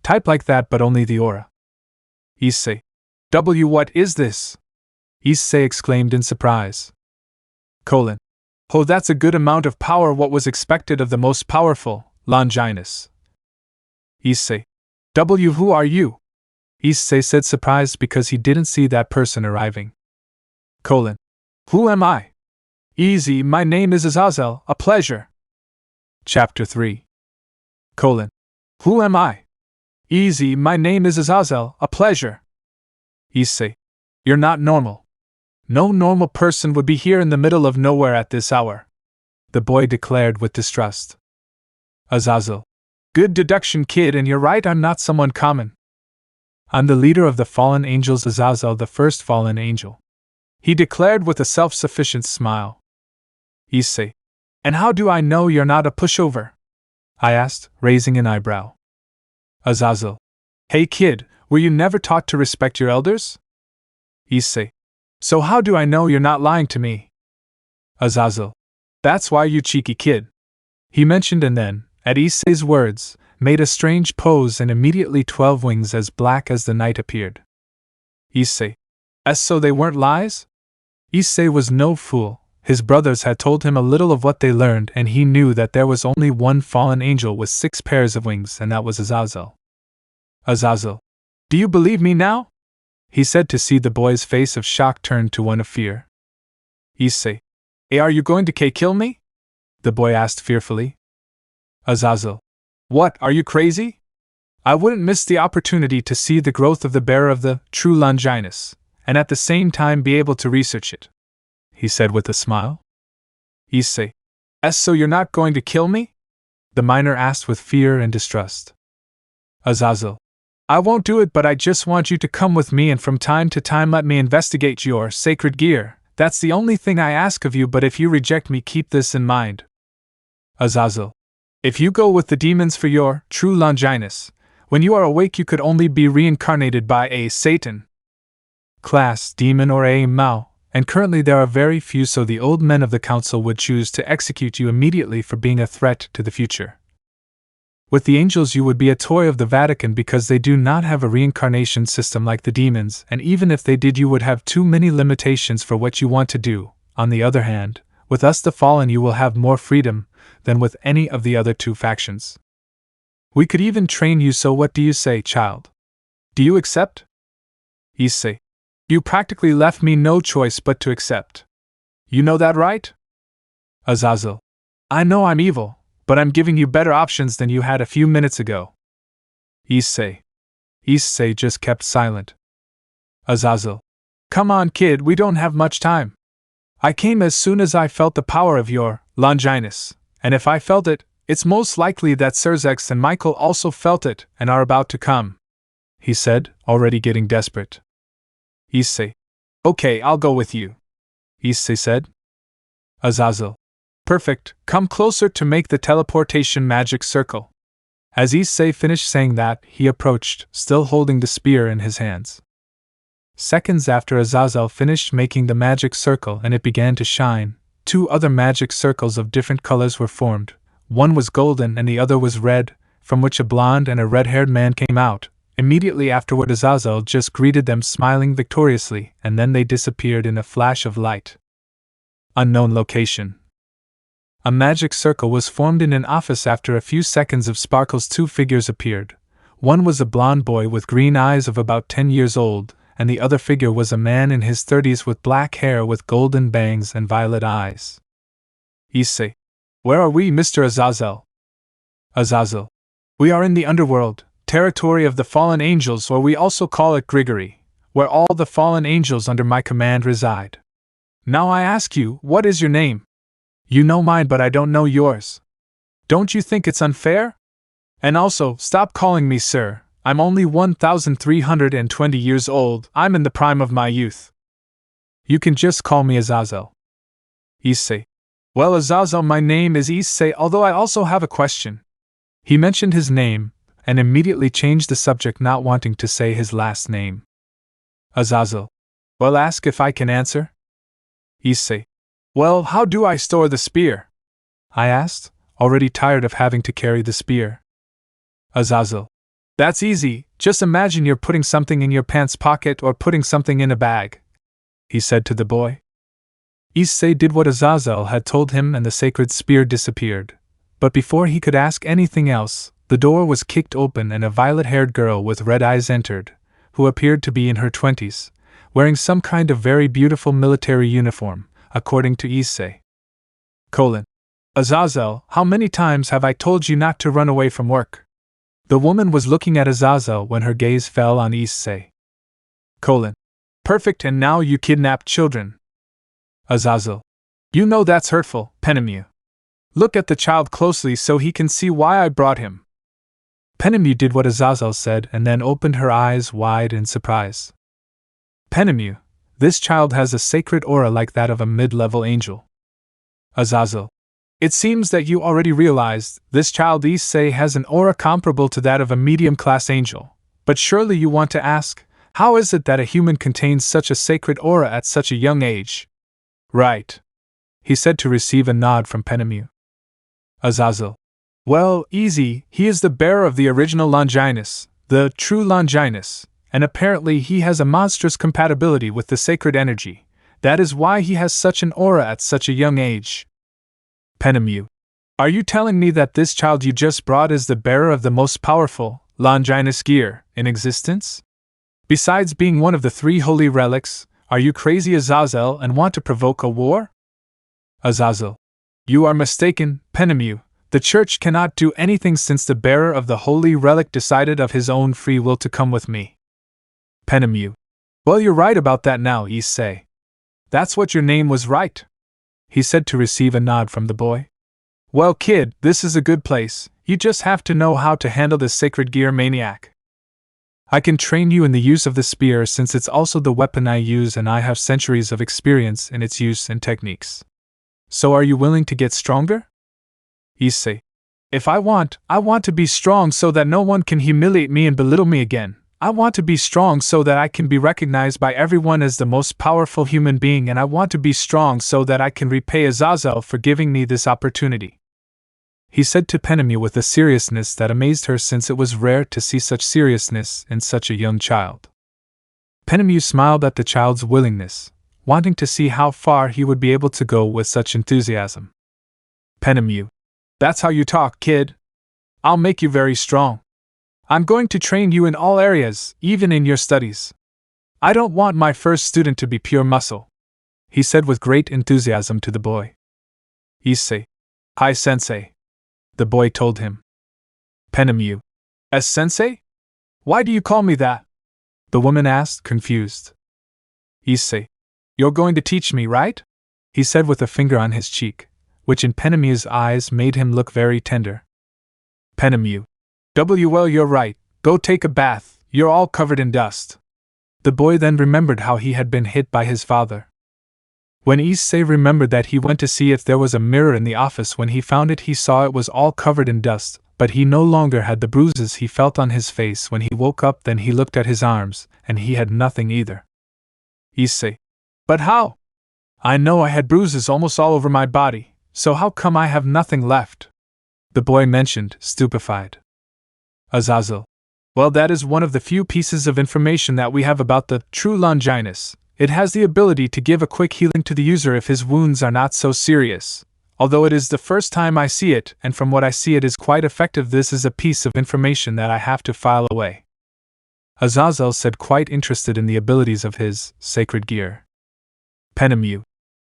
Type like that, but only the aura. Issei. What is this? Issei exclaimed in surprise. Oh, that's a good amount of power. What was expected of the most powerful, Longinus? Issei. Who are you? Issei said, surprised because he didn't see that person arriving. Who am I? Easy, my name is Azazel, a pleasure. Chapter 3. Who am I? Easy, my name is Azazel, a pleasure. Issei. You're not normal. No normal person would be here in the middle of nowhere at this hour, the boy declared with distrust. Azazel. Good deduction, kid, and you're right, I'm not someone common. I'm the leader of the fallen angels, Azazel, the first fallen angel, he declared with a self-sufficient smile. Issei. And how do I know you're not a pushover? I asked, raising an eyebrow. Azazel. Hey kid, were you never taught to respect your elders? Issei. So how do I know you're not lying to me? Azazel. That's why, you cheeky kid. He mentioned, and then, at Issei's words, made a strange pose, and immediately 12 wings as black as the night appeared. Issei. So they weren't lies? Issei was no fool. His brothers had told him a little of what they learned, and he knew that there was only one fallen angel with 6 pairs of wings, and that was Azazel. Azazel. Do you believe me now? He said, to see the boy's face of shock turn to one of fear. Issei. Are you going to kill me? The boy asked fearfully. Azazel. What, are you crazy? I wouldn't miss the opportunity to see the growth of the bearer of the true Longinus, and at the same time be able to research it, he said with a smile. Issei. So you're not going to kill me? The minor asked with fear and distrust. Azazel. I won't do it, but I just want you to come with me and from time to time let me investigate your sacred gear. That's the only thing I ask of you, but if you reject me, keep this in mind. Azazel. If you go with the demons for your true Longinus, when you are awake you could only be reincarnated by a Satan class demon or a Mao, and currently there are very few, so the old men of the council would choose to execute you immediately for being a threat to the future. With the angels you would be a toy of the Vatican because they do not have a reincarnation system like the demons, and even if they did you would have too many limitations for what you want to do. On the other hand, with us the fallen you will have more freedom than with any of the other 2 factions. We could even train you, so what do you say, child? Do you accept? Issei. You practically left me no choice but to accept. You know that, right? Azazel. I know I'm evil, but I'm giving you better options than you had a few minutes ago. Issei. Issei just kept silent. Azazel. Come on, kid, we don't have much time. I came as soon as I felt the power of your Longinus, and if I felt it, it's most likely that Serzex and Michael also felt it and are about to come, he said, already getting desperate. Issei. Okay, I'll go with you, Issei said. Azazel. Perfect, come closer to make the teleportation magic circle. As Issei finished saying that, he approached, still holding the spear in his hands. Seconds after Azazel finished making the magic circle and it began to shine, 2 other magic circles of different colors were formed. One was golden and the other was red, from which a blonde and a red-haired man came out. Immediately afterward Azazel just greeted them smiling victoriously, and then they disappeared in a flash of light. Unknown location. A magic circle was formed in an office. After a few seconds of sparkles 2 figures appeared. One was a blonde boy with green eyes of about 10 years old, and the other figure was a man in his 30s with black hair with golden bangs and violet eyes. Issei. Where are we, Mr. Azazel? Azazel. We are in the underworld, territory of the fallen angels, or we also call it Gregory, where all the fallen angels under my command reside. Now I ask you, what is your name? You know mine, but I don't know yours. Don't you think it's unfair? And also, stop calling me sir. I'm only 1,320 years old. I'm in the prime of my youth. You can just call me Azazel. Issei. Well, Azazel, my name is Issei, although I also have a question. He mentioned his name, and immediately changed the subject, not wanting to say his last name. Azazel. Well, ask if I can answer. Issei. Well, how do I store the spear? I asked, already tired of having to carry the spear. Azazel. That's easy, just imagine you're putting something in your pants pocket or putting something in a bag, he said to the boy. Issei did what Azazel had told him and the sacred spear disappeared. But before he could ask anything else, the door was kicked open and a violet-haired girl with red eyes entered, who appeared to be in her 20s, wearing some kind of very beautiful military uniform, according to Issei. Azazel, how many times have I told you not to run away from work? The woman was looking at Azazel when her gaze fell on Issei. Perfect, and now you kidnapped children. Azazel. You know that's hurtful, Penemu. Look at the child closely so he can see why I brought him. Penemu did what Azazel said and then opened her eyes wide in surprise. Penemu, this child has a sacred aura like that of a mid-level angel. Azazel. It seems that you already realized this child Issei has an aura comparable to that of a medium-class angel, but surely you want to ask, how is it that a human contains such a sacred aura at such a young age? Right, he said to receive a nod from Penemu. Azazel. Well, easy, he is the bearer of the original Longinus, the true Longinus, and apparently he has a monstrous compatibility with the sacred energy. That is why he has such an aura at such a young age. Penemu. Are you telling me that this child you just brought is the bearer of the most powerful Longinus gear in existence? Besides being one of the 3 holy relics, are you crazy Azazel and want to provoke a war? Azazel. You are mistaken, Penemu. The church cannot do anything since the bearer of the holy relic decided of his own free will to come with me. Penemu. Well, you're right about that now, Issei. That's what your name was, right? He said to receive a nod from the boy. Well, kid, this is a good place. You just have to know how to handle this sacred gear maniac. I can train you in the use of the spear since it's also the weapon I use and I have centuries of experience in its use and techniques. So are you willing to get stronger? Issei. If I want to be strong so that no one can humiliate me and belittle me again. I want to be strong so that I can be recognized by everyone as the most powerful human being, and I want to be strong so that I can repay Azazel for giving me this opportunity. He said to Penemu with a seriousness that amazed her since it was rare to see such seriousness in such a young child. Penemu smiled at the child's willingness, wanting to see how far he would be able to go with such enthusiasm. Penemu. That's how you talk, kid. I'll make you very strong. I'm going to train you in all areas, even in your studies. I don't want my first student to be pure muscle, he said with great enthusiasm to the boy. Issei. Hi, sensei, the boy told him. Penemu. As sensei? Why do you call me that? The woman asked, confused. Issei. You're going to teach me, right? He said with a finger on his cheek, which in Penemu's eyes made him look very tender. Penemu. Well, you're right. Go take a bath, you're all covered in dust. The boy then remembered how he had been hit by his father. When Issei remembered that he went to see if there was a mirror in the office, when he found it he saw it was all covered in dust, but he no longer had the bruises he felt on his face when he woke up. Then he looked at his arms, and he had nothing either. Issei. But how? I know I had bruises almost all over my body, so how come I have nothing left? The boy mentioned, stupefied. Azazel. Well, that is one of the few pieces of information that we have about the true Longinus. It has the ability to give a quick healing to the user if his wounds are not so serious. Although it is the first time I see it, and from what I see it is quite effective, this is a piece of information that I have to file away. Azazel said, quite interested in the abilities of his sacred gear. Penemu.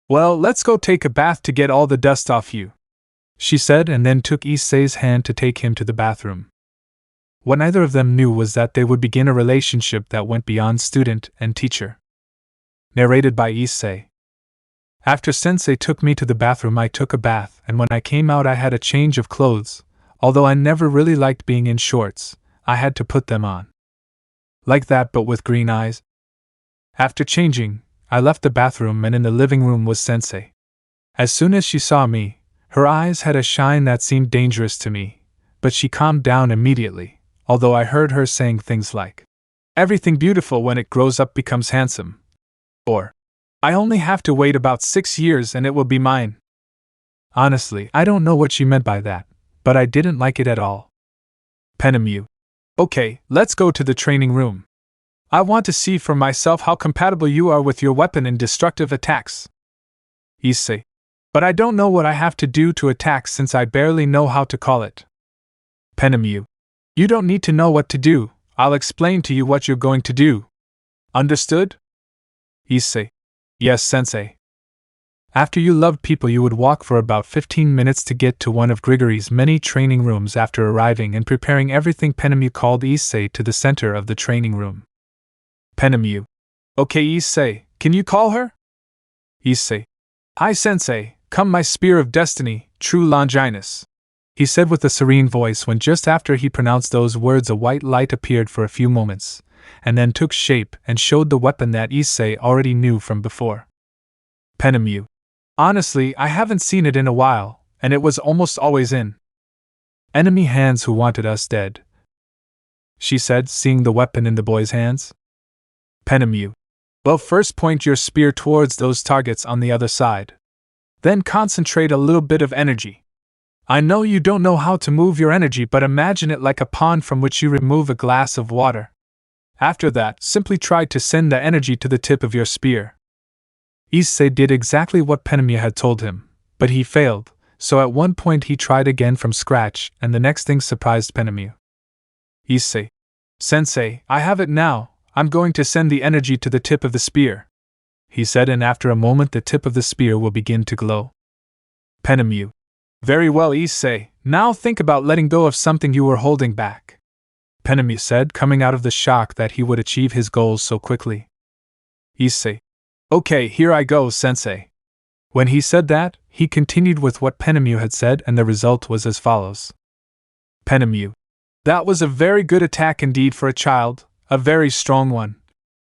Well, let's go take a bath to get all the dust off you, she said, and then took Issei's hand to take him to the bathroom. What neither of them knew was that they would begin a relationship that went beyond student and teacher. Narrated by Issei. After Sensei took me to the bathroom, I took a bath, and when I came out I had a change of clothes. Although I never really liked being in shorts, I had to put them on. Like that, but with green eyes. After changing, I left the bathroom, and in the living room was Sensei. As soon as she saw me, her eyes had a shine that seemed dangerous to me, but she calmed down immediately. Although I heard her saying things like, everything beautiful when it grows up becomes handsome. Or, I only have to wait about 6 years and it will be mine. Honestly, I don't know what she meant by that, but I didn't like it at all. Penemu. Okay, let's go to the training room. I want to see for myself how compatible you are with your weapon in destructive attacks. Issei. But I don't know what I have to do to attack since I barely know how to call it. Penemu. You don't need to know what to do, I'll explain to you what you're going to do. Understood? Issei. Yes, sensei. After you loved people, you would walk for about 15 minutes to get to one of Grigory's many training rooms. After arriving and preparing everything, Penemu called Issei to the center of the training room. Penemu. Okay, Issei, can you call her? Issei. Hi, sensei, come my spear of destiny, true Longinus. he said with a serene voice when just after he pronounced those words a white light appeared for a few moments, and then took shape and showed the weapon that Issei already knew from before. Penemu. Honestly, I haven't seen it in a while, and it was almost always in enemy hands who wanted us dead, she said, seeing the weapon in the boy's hands. Penemu. Well, first point your spear towards those targets on the other side. Then concentrate a little bit of energy. I know you don't know how to move your energy, but imagine it like a pond from which you remove a glass of water. After that, simply try to send the energy to the tip of your spear. Issei did exactly what Penemu had told him, but he failed, so at one point he tried again from scratch, and the next thing surprised Penemu. Issei. Sensei, I have it now, I'm going to send the energy to the tip of the spear, he said, and after a moment the tip of the spear will begin to glow. Penemu. Very well, Issei, now think about letting go of something you were holding back, Penemu said, coming out of the shock that he would achieve his goals so quickly. Issei. Okay, here I go, Sensei. When he said that, he continued with what Penemu had said, and the result was as follows. Penemu. That was a very good attack indeed for a child, a very strong one,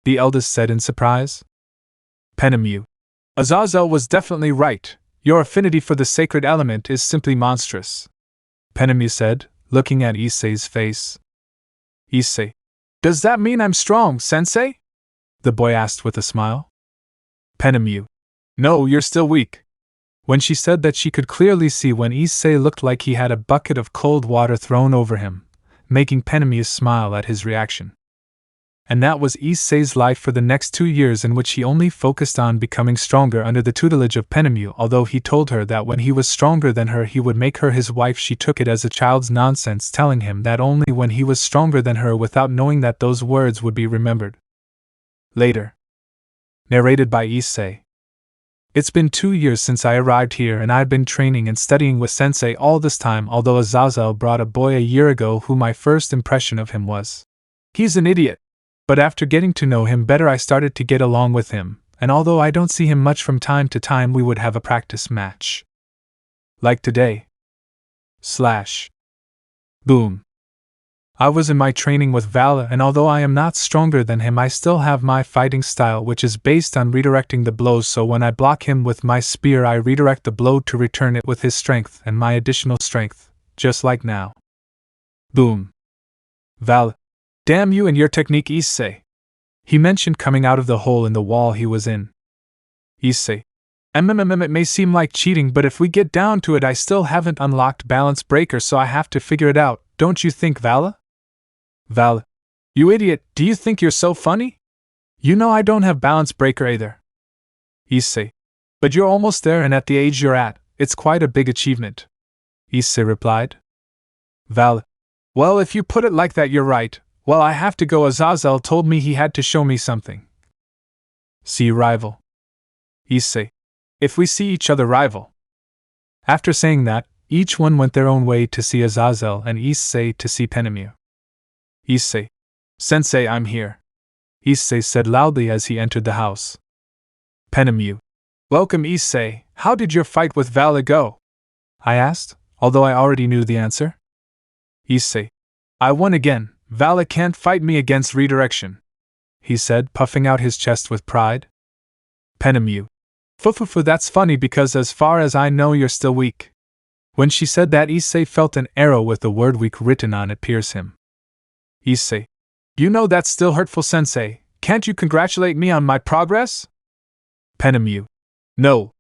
the eldest said in surprise. Penemu. Azazel was definitely right, your affinity for the sacred element is simply monstrous, Penemu said, looking at Issei's face. Issei. Does that mean I'm strong, Sensei? The boy asked with a smile. Penemu. No, you're still weak. When she said that, she could clearly see when Issei looked like he had a bucket of cold water thrown over him, making Penemu smile at his reaction. And that was Issei's life for the next 2 years, in which he only focused on becoming stronger under the tutelage of Penemu. Although he told her that when he was stronger than her he would make her his wife, she took it as a child's nonsense, telling him that only when he was stronger than her, without knowing that those words would be remembered later. Narrated by Issei. It's been 2 years since I arrived here, and I've been training and studying with Sensei all this time, although Azazel brought a boy a year ago who my first impression of him was, he's an idiot. But after getting to know him better I started to get along with him, and although I don't see him much from time to time, we would have a practice match. Like today. Boom. I was in my training with Vala, and although I am not stronger than him, I still have my fighting style, which is based on redirecting the blows, so when I block him with my spear I redirect the blow to return it with his strength and my additional strength, just like now. Boom. Vala. Damn you and your technique, Issei, he mentioned, coming out of the hole in the wall he was in. Issei. It may seem like cheating, but if we get down to it I still haven't unlocked Balance Breaker, so I have to figure it out, don't you think, Vala? Vala. You idiot, do you think you're so funny? You know I don't have Balance Breaker either. Issei. But you're almost there, and at the age you're at, it's quite a big achievement, Issei replied. Vala. Well, if you put it like that you're right. Well, I have to go. Azazel told me he had to show me something. See you, rival. Issei. If we see each other, rival. After saying that, each one went their own way to see Azazel, and Issei to see Penemu. Issei. Sensei, I'm here, Issei said loudly as he entered the house. Penemu. Welcome, Issei. How did your fight with Vala go? I asked, although I already knew the answer. Issei. I won again. Vala can't fight me against redirection, he said, puffing out his chest with pride. Penemu. That's funny, because as far as I know you're still weak. When she said that, Issei felt an arrow with the word weak written on it pierce him. Issei. You know that's still hurtful, Sensei. Can't you congratulate me on my progress? Penemu. No.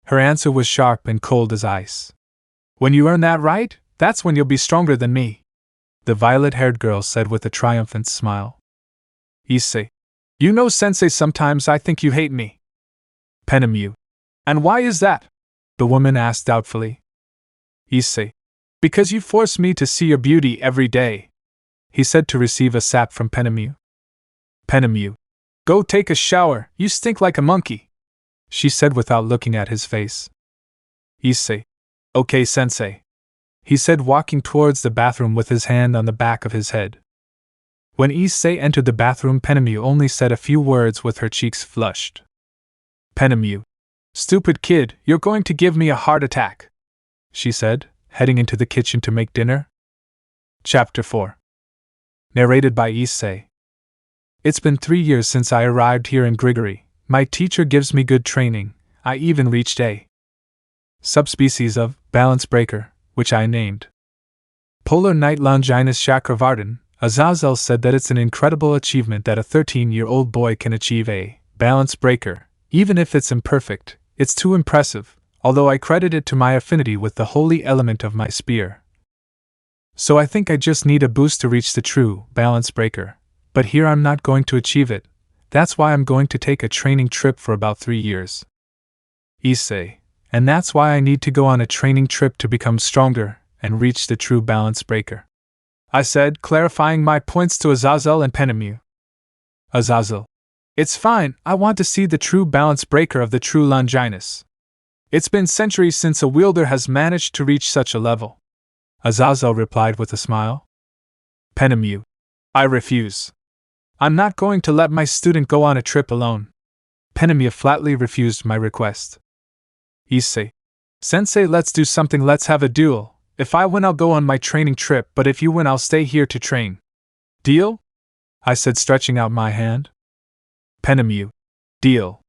Her answer was sharp and cold as ice. When you earn that right, that's when you'll be stronger than me, the violet-haired girl said with a triumphant smile. Issei. You know, Sensei, sometimes I think you hate me. Penemu. And why is that? The woman asked doubtfully. Issei. Because you force me to see your beauty every day, he said to receive a sap from Penemu. Penemu. Go take a shower, you stink like a monkey, she said without looking at his face. Issei. Okay, Sensei, he said, walking towards the bathroom with his hand on the back of his head. When Issei entered the bathroom, Penemu only said a few words with her cheeks flushed. Penemu. Stupid kid, you're going to give me a heart attack, she said, heading into the kitchen to make dinner. Chapter 4. Narrated by Issei. It's been 3 years since I arrived here in Gregory. My teacher gives me good training. I even reached a subspecies of balance breaker, which I named Polar Knight Longinus Chakravartin. Azazel said that it's an incredible achievement that a 13-year-old boy can achieve a balance breaker. Even if it's imperfect, it's too impressive, although I credit it to my affinity with the holy element of my spear. So I think I just need a boost to reach the true balance breaker. But here I'm not going to achieve it. That's why I'm going to take a training trip for about 3 years. Issei. And that's why I need to go on a training trip to become stronger and reach the true balance breaker, I said, clarifying my points to Azazel and Penemu. Azazel. It's fine, I want to see the true balance breaker of the true Longinus. It's been centuries since a wielder has managed to reach such a level. Azazel replied with a smile. Penemu. I refuse. I'm not going to let my student go on a trip alone. Penemu flatly refused my request. Issei. Sensei, let's do something, let's have a duel. If I win, I'll go on my training trip, but if you win, I'll stay here to train. Deal? I said, stretching out my hand. Penemu. Deal,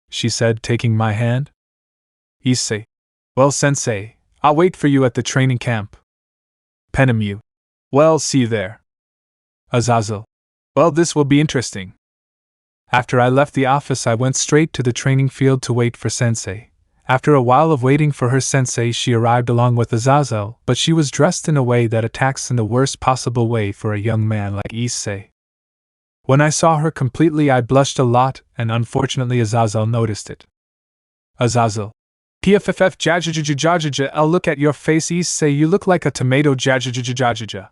she said, taking my hand. Issei. Well, Sensei, I'll wait for you at the training camp. Penemu. Well, see you there. Azazel. Well, this will be interesting. After I left the office, I went straight to the training field to wait for Sensei. After a while of waiting for her Sensei, she arrived along with Azazel, but she was dressed in a way that attacks in the worst possible way for a young man like Issei. When I saw her completely, I blushed a lot, and unfortunately Azazel noticed it. Azazel. PFFF jajajajajajaja, I'll look at your face, Issei, you look like a tomato, jajajajajajaja.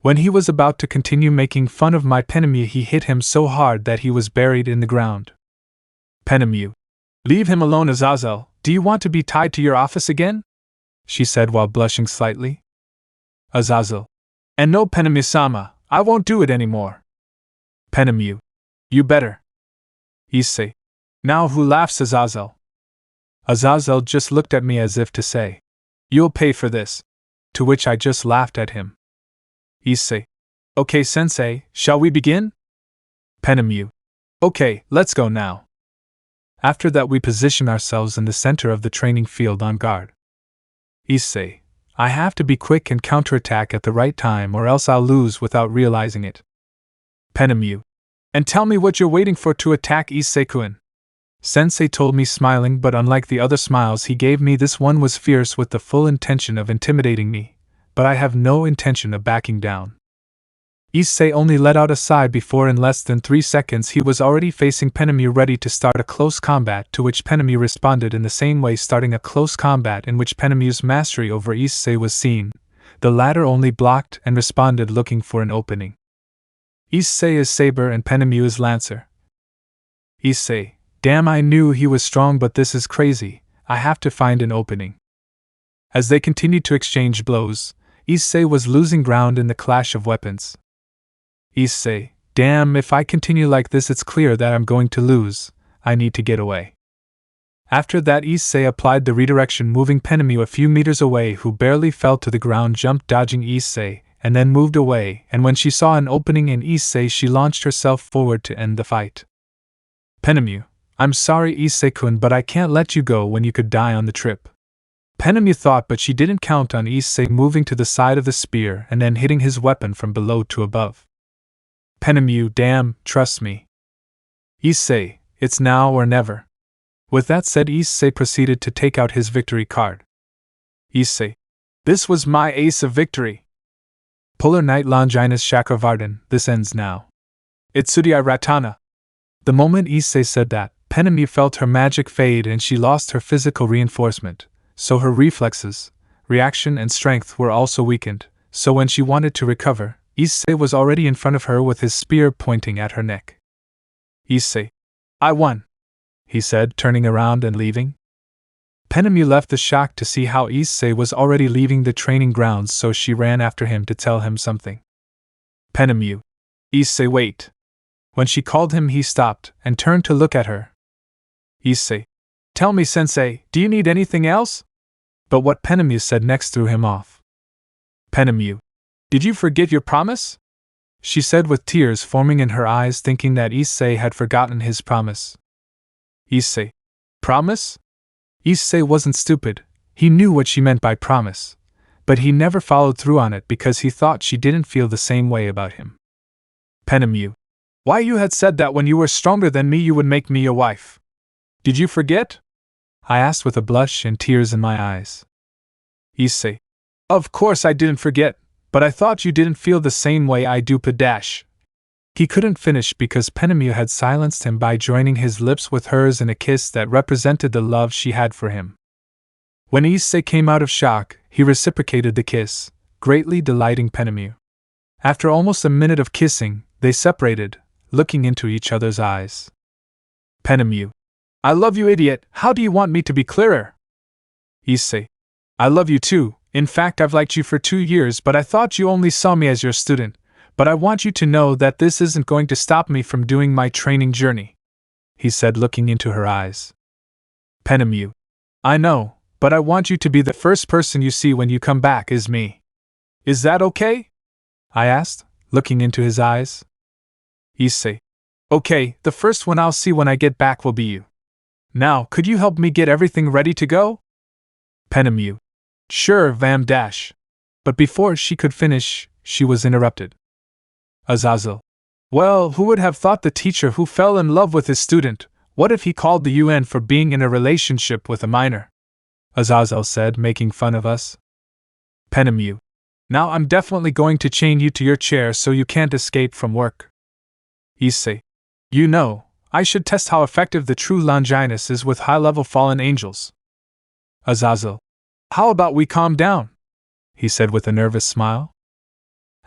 When he was about to continue making fun of my Penemu, he hit him so hard that he was buried in the ground. Penemu. Leave him alone, Azazel. Do you want to be tied to your office again? She said while blushing slightly. Azazel. And no, Penemu-sama, I won't do it anymore. Penemu. You better. Issei. Now who laughs, Azazel? Azazel just looked at me as if to say, you'll pay for this. To which I just laughed at him. Issei. Okay, Sensei, shall we begin? Penemu. Okay, let's go now. After that, we position ourselves in the center of the training field on guard. Issei. I have to be quick and counterattack at the right time, or else I'll lose without realizing it. Penemu. And tell me what you're waiting for to attack, Issei-kun. Sensei told me, smiling, but unlike the other smiles he gave me, this one was fierce with the full intention of intimidating me, but I have no intention of backing down. Issei only let out a sigh before in less than 3 seconds he was already facing Penemu, ready to start a close combat, to which Penemu responded in the same way, starting a close combat in which Penemu's mastery over Issei was seen. The latter only blocked and responded, looking for an opening. Issei is saber and Penemu is lancer. Issei. Damn, I knew he was strong, but this is crazy. I have to find an opening. As they continued to exchange blows, Issei was losing ground in the clash of weapons. Issei. Damn, if I continue like this, it's clear that I'm going to lose. I need to get away. After that, Issei applied the redirection, moving Penemu a few meters away, who barely fell to the ground, jumped dodging Issei, and then moved away, and when she saw an opening in Issei, she launched herself forward to end the fight. Penemu. I'm sorry, Issei-kun, but I can't let you go when you could die on the trip. Penemu thought, but she didn't count on Issei moving to the side of the spear and then hitting his weapon from below to above. Penemu. Damn, trust me. Issei. It's now or never. With that said, Issei proceeded to take out his victory card. Issei. This was my ace of victory. Polar Knight Longinus Chakravartin, this ends now. Itsudai Ratana. The moment Issei said that, Penemu felt her magic fade and she lost her physical reinforcement, so her reflexes, reaction and strength were also weakened, so when she wanted to recover, Issei was already in front of her with his spear pointing at her neck. Issei. I won, he said, turning around and leaving. Penemu left the shock to see how Issei was already leaving the training grounds, so she ran after him to tell him something. Penemu. Issei, wait. When she called him, he stopped and turned to look at her. Issei. Tell me, Sensei, do you need anything else? But what Penemu said next threw him off. Penemu, did you forget your promise? She said with tears forming in her eyes, thinking that Issei had forgotten his promise. Issei. Promise? Issei wasn't stupid, he knew what she meant by promise, but he never followed through on it because he thought she didn't feel the same way about him. Penemu. Why you had said that when you were stronger than me you would make me your wife. Did you forget? I asked with a blush and tears in my eyes. Issei. Of course I didn't forget, but I thought you didn't feel the same way I do. Padash. He couldn't finish because Penemu had silenced him by joining his lips with hers in a kiss that represented the love she had for him. When Issei came out of shock, he reciprocated the kiss, greatly delighting Penemu. After almost a minute of kissing, they separated, looking into each other's eyes. Penemu. I love you, idiot, how do you want me to be clearer? Issei. I love you too, in fact I've liked you for 2 years but I thought you only saw me as your student, but I want you to know that this isn't going to stop me from doing my training journey, he said looking into her eyes. Penemu. I know, but I want you to be the first person you see when you come back is me. Is that okay? I asked, looking into his eyes. Issei. Okay, the first one I'll see when I get back will be you. Now, could you help me get everything ready to go? Penemu. Sure, Vam Dash. But before she could finish, she was interrupted. Azazel. Well, who would have thought the teacher who fell in love with his student, what if he called the UN for being in a relationship with a minor? Azazel said, making fun of us. Penemu. Now I'm definitely going to chain you to your chair so you can't escape from work. Issei. You know, I should test how effective the true Longinus is with high-level fallen angels. Azazel. How about we calm down? He said with a nervous smile.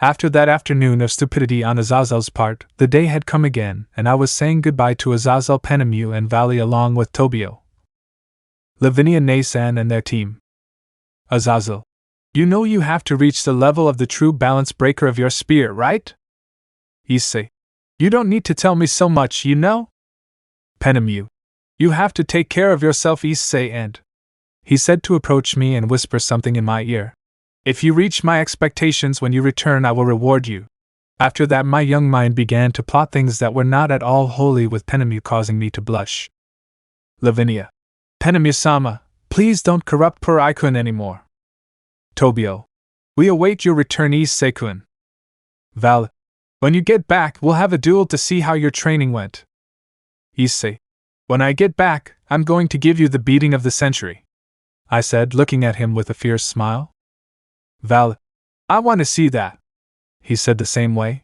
After that afternoon of stupidity on Azazel's part, the day had come again, and I was saying goodbye to Azazel, Penemu, and Valley along with Tobio, Lavinia, Nasan, and their team. Azazel. You know you have to reach the level of the true balance breaker of your spear, right? Issei. You don't need to tell me so much, you know? Penemu. You have to take care of yourself, Issei, and he said to approach me and whisper something in my ear. If you reach my expectations when you return, I will reward you. After that, my young mind began to plot things that were not at all holy, with Penemu causing me to blush. Lavinia. Penemu-sama, please don't corrupt poor Icon anymore. Tobio. We await your return, Issei-kun. Val. When you get back, we'll have a duel to see how your training went. Issei. When I get back, I'm going to give you the beating of the century, I said, looking at him with a fierce smile. Val. I want to see that, he said the same way.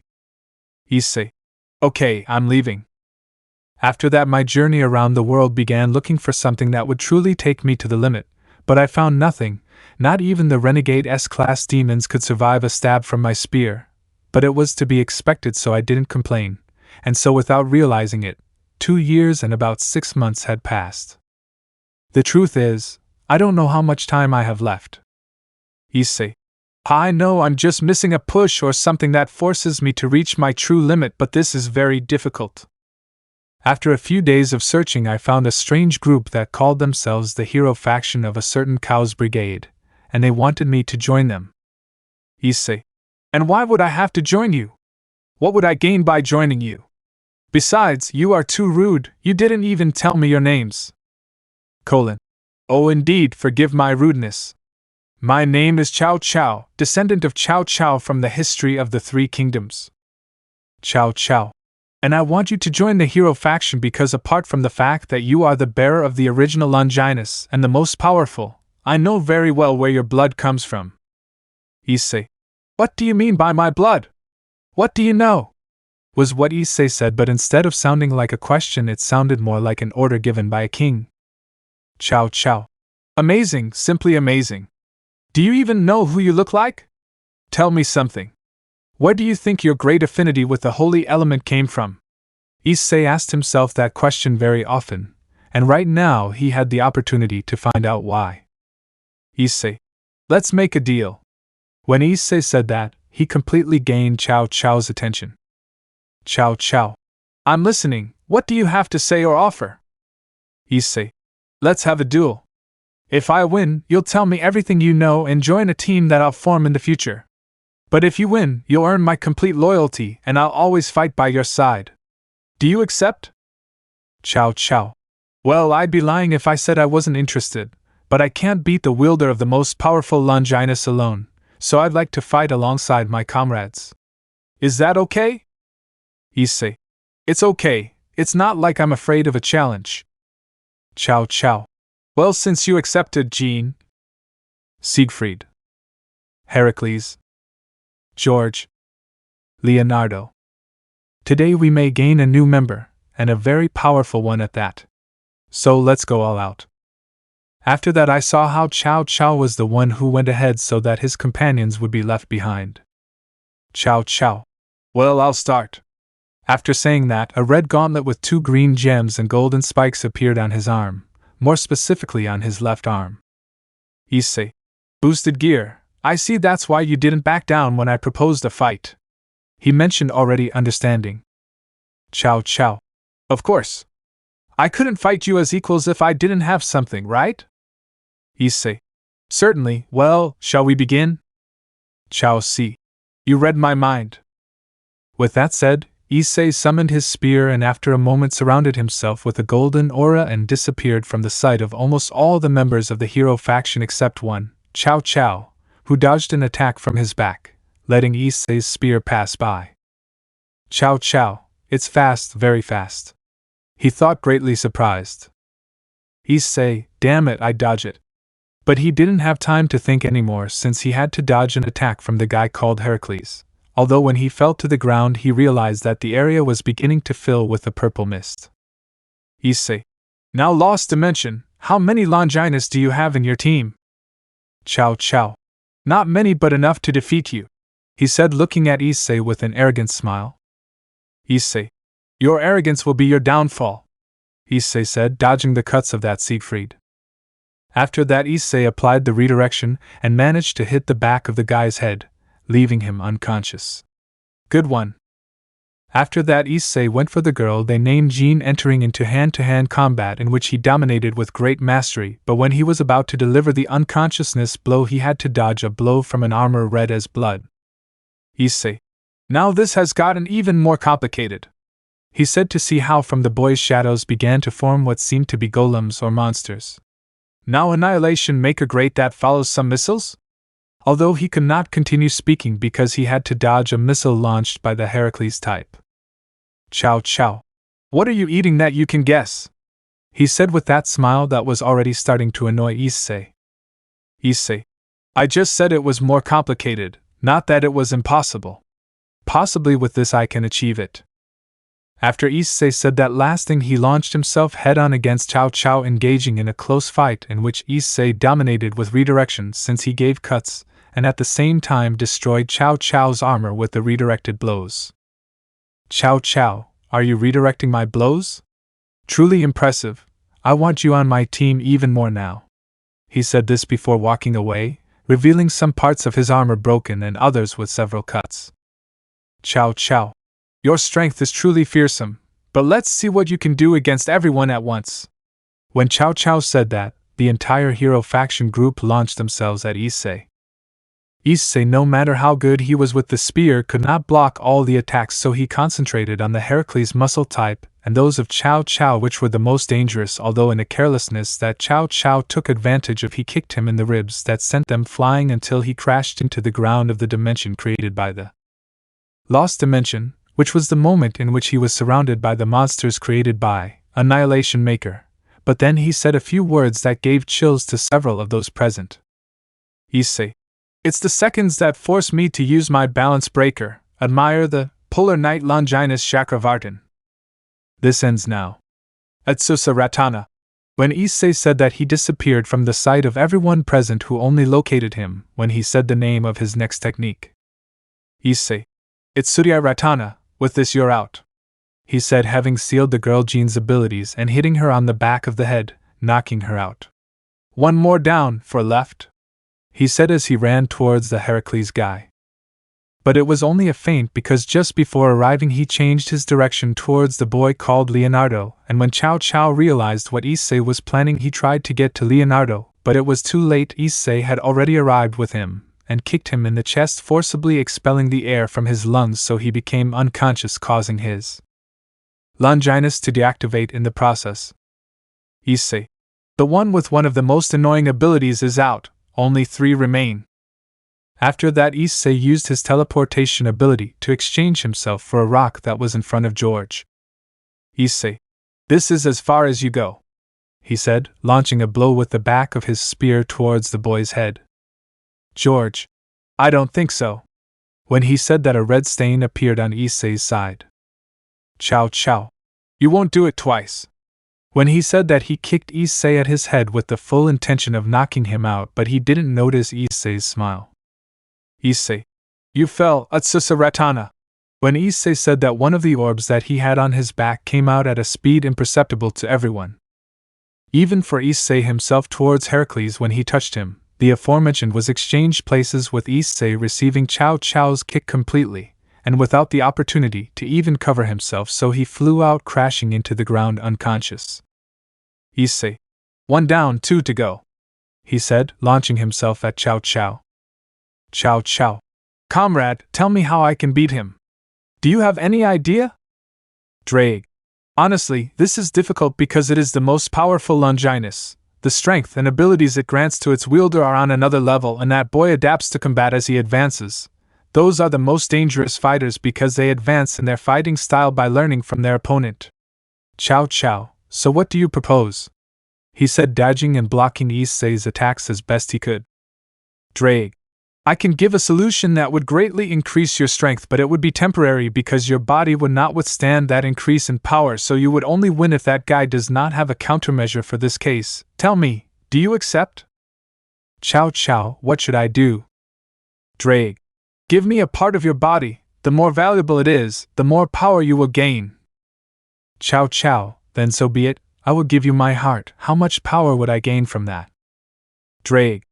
Issei. Okay, I'm leaving. After that, my journey around the world began, looking for something that would truly take me to the limit, but I found nothing. Not even the renegade S-class demons could survive a stab from my spear. But it was to be expected, so I didn't complain, and so without realizing it, 2 years and about 6 months had passed. The truth is, I don't know how much time I have left. Issei. I know I'm just missing a push or something that forces me to reach my true limit, but this is very difficult. After a few days of searching, I found a strange group that called themselves the hero faction of a certain Khaos brigade, and they wanted me to join them. Issei. And why would I have to join you? What would I gain by joining you? Besides, you are too rude, you didn't even tell me your names. Oh, indeed, forgive my rudeness. My name is Cao Cao, descendant of Cao Cao from the history of the 3 kingdoms. Cao Cao. And I want you to join the hero faction because, apart from the fact that you are the bearer of the original Longinus and the most powerful, I know very well where your blood comes from. Issei. What do you mean by my blood? What do you know? Was what Issei said, but instead of sounding like a question, it sounded more like an order given by a king. Cao Cao. Amazing, simply amazing. Do you even know who you look like? Tell me something. Where do you think your great affinity with the holy element came from? Issei asked himself that question very often, and right now he had the opportunity to find out why. Issei. Let's make a deal. When Issei said that, he completely gained Cao Cao's attention. Cao Cao. I'm listening, what do you have to say or offer? Issei. Let's have a duel. If I win, you'll tell me everything you know and join a team that I'll form in the future. But if you win, you'll earn my complete loyalty and I'll always fight by your side. Do you accept? Chow chow. Well, I'd be lying if I said I wasn't interested, but I can't beat the wielder of the most powerful Longinus alone, so I'd like to fight alongside my comrades. Is that okay? Issei. It's okay, it's not like I'm afraid of a challenge. Chow chow. Well, since you accepted, Jean. Siegfried. Heracles. George. Leonardo. Today we may gain a new member, and a very powerful one at that. So let's go all out. After that I saw how Chow Chow was the one who went ahead so that his companions would be left behind. Chow Chow. Well, I'll start. After saying that, a red gauntlet with 2 green gems and golden spikes appeared on his arm, more specifically on his left arm. Issei. Boosted gear. I see, that's why you didn't back down when I proposed a fight. He mentioned, already understanding. Chow Chow. Of course. I couldn't fight you as equals if I didn't have something, right? Issei. Certainly. Well, shall we begin? Chow Si. You read my mind. With that said, Issei summoned his spear and after a moment surrounded himself with a golden aura and disappeared from the sight of almost all the members of the hero faction except one, Chow Chow, who dodged an attack from his back, letting Issei's spear pass by. Chow Chow, it's fast, very fast. He thought, greatly surprised. Issei, damn it, I dodge it. But he didn't have time to think anymore since he had to dodge an attack from the guy called Heracles, although when he fell to the ground he realized that the area was beginning to fill with a purple mist. Issei. Now Lost Dimension, how many Longinus do you have in your team? Chow Chow. Not many, but enough to defeat you, he said, looking at Issei with an arrogant smile. Issei. Your arrogance will be your downfall, Issei said, dodging the cuts of that Siegfried. After that, Issei applied the redirection and managed to hit the back of the guy's head, leaving him unconscious. Good one. After that, Issei went for the girl they named Jean, entering into hand-to-hand combat in which he dominated with great mastery, but when he was about to deliver the unconsciousness blow he had to dodge a blow from an armor red as blood. Issei. Now this has gotten even more complicated, he said, to see how from the boy's shadows began to form what seemed to be golems or monsters. Now Annihilation make a grate that follows some missiles? Although he could not continue speaking because he had to dodge a missile launched by the Heracles type. Chow Chow. What are you eating that you can guess? He said with that smile that was already starting to annoy Issei. Issei. I just said it was more complicated, not that it was impossible. Possibly with this I can achieve it. After Issei said that last thing, he launched himself head-on against Chow Chow, engaging in a close fight in which Issei dominated with redirection since he gave cuts, and at the same time destroyed Chow Chow's armor with the redirected blows. Chow Chow, are you redirecting my blows? Truly impressive. I want you on my team even more now. He said this before walking away, revealing some parts of his armor broken and others with several cuts. Chow Chow. Your strength is truly fearsome, but let's see what you can do against everyone at once. When Chow Chow said that, the entire hero faction group launched themselves at Issei. Issei, no matter how good he was with the spear, could not block all the attacks, so he concentrated on the Heracles muscle type and those of Chow Chow, which were the most dangerous, although in a carelessness that Chow Chow took advantage of, he kicked him in the ribs that sent them flying until he crashed into the ground of the dimension created by the Lost Dimension, which was the moment in which he was surrounded by the monsters created by Annihilation Maker. But then he said a few words that gave chills to several of those present. Issei. It's the seconds that force me to use my balance breaker. Admire the Polar Knight Longinus Chakravartin. This ends now. Atsusa Ratana. When Issei said that, he disappeared from the sight of everyone present, who only located him when he said the name of his next technique. Issei. It's Surya Ratana. With this you're out, he said, having sealed the girl Jean's abilities and hitting her on the back of the head, knocking her out. One more down, for left, he said as he ran towards the Heracles guy. But it was only a feint, because just before arriving he changed his direction towards the boy called Leonardo, and when Chow Chow realized what Issei was planning, he tried to get to Leonardo, but it was too late. Issei had already arrived with him, and kicked him in the chest, forcibly expelling the air from his lungs so he became unconscious, causing his Longinus to deactivate in the process. Issei, the one with one of the most annoying abilities, is out. Only 3 remain. After that, Issei used his teleportation ability to exchange himself for a rock that was in front of George. Issei, this is as far as you go, he said, launching a blow with the back of his spear towards the boy's head. George, I don't think so. When he said that, a red stain appeared on Issei's side. Chow chow. You won't do it twice. When he said that, he kicked Issei at his head with the full intention of knocking him out, but he didn't notice Issei's smile. Issei, you fell, Atsusaratana. When Issei said that, one of the orbs that he had on his back came out at a speed imperceptible to everyone. Even for Issei himself. Towards Heracles, when he touched him, the aforementioned was exchanged places, with Issei receiving Chow Chow's kick completely, and without the opportunity to even cover himself, so he flew out, crashing into the ground unconscious. Issei, 1 down, 2 to go, he said, launching himself at Chow Chow. Chow Chow, comrade, tell me how I can beat him. Do you have any idea? Drake, honestly, this is difficult because it is the most powerful Longinus. The strength and abilities it grants to its wielder are on another level, and that boy adapts to combat as he advances. Those are the most dangerous fighters because they advance in their fighting style by learning from their opponent. Chow Chow, so what do you propose? He said, dodging and blocking Issei's attacks as best he could. Drake, I can give a solution that would greatly increase your strength, but it would be temporary because your body would not withstand that increase in power, so you would only win if that guy does not have a countermeasure for this case. Tell me, do you accept? Chow Chow, what should I do? Drake, give me a part of your body. The more valuable it is, the more power you will gain. Chow Chow, then so be it. I will give you my heart. How much power would I gain from that? Drake,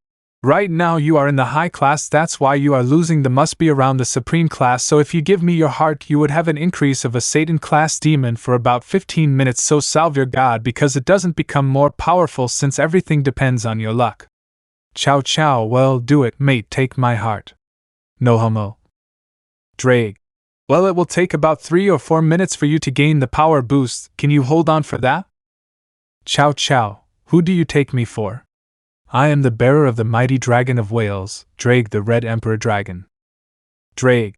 right now you are in the high class, that's why you are losing. The must be around the supreme class, so if you give me your heart you would have an increase of a Satan class demon for about 15 minutes, so salve your god because it doesn't become more powerful since everything depends on your luck. Chow Chow, well, do it, mate, take my heart. No homo. Drake, well, it will take about 3 or 4 minutes for you to gain the power boost. Can you hold on for that? Chow Chow, who do you take me for? I am the bearer of the mighty dragon of Wales, Drake, the Red Emperor Dragon. Drake,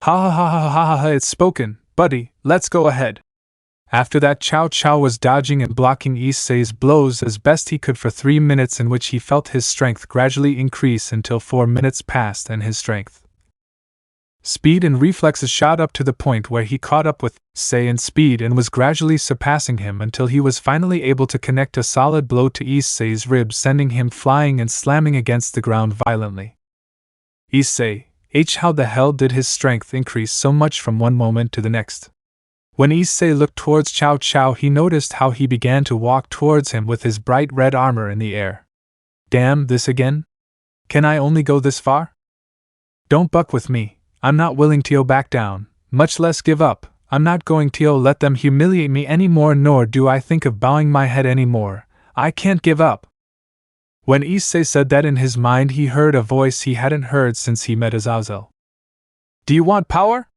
ha ha ha ha ha ha ha, it's spoken, buddy, let's go ahead. After that, Chow Chow was dodging and blocking Issei's blows as best he could for 3 minutes, in which he felt his strength gradually increase until 4 minutes passed and his strength, speed and reflexes shot up to the point where he caught up with Issei in speed and was gradually surpassing him until he was finally able to connect a solid blow to Issei's ribs, sending him flying and slamming against the ground violently. Issei, how the hell did his strength increase so much from one moment to the next? When Issei looked towards Chow Chow, he noticed how he began to walk towards him with his bright red armor in the air. Damn, this again? Can I only go this far? Don't buck with me. I'm not willing to back down, much less give up. I'm not going to let them humiliate me anymore, nor do I think of bowing my head anymore. I can't give up. When Issei said that, in his mind he heard a voice he hadn't heard since he met Azazel. Do you want power?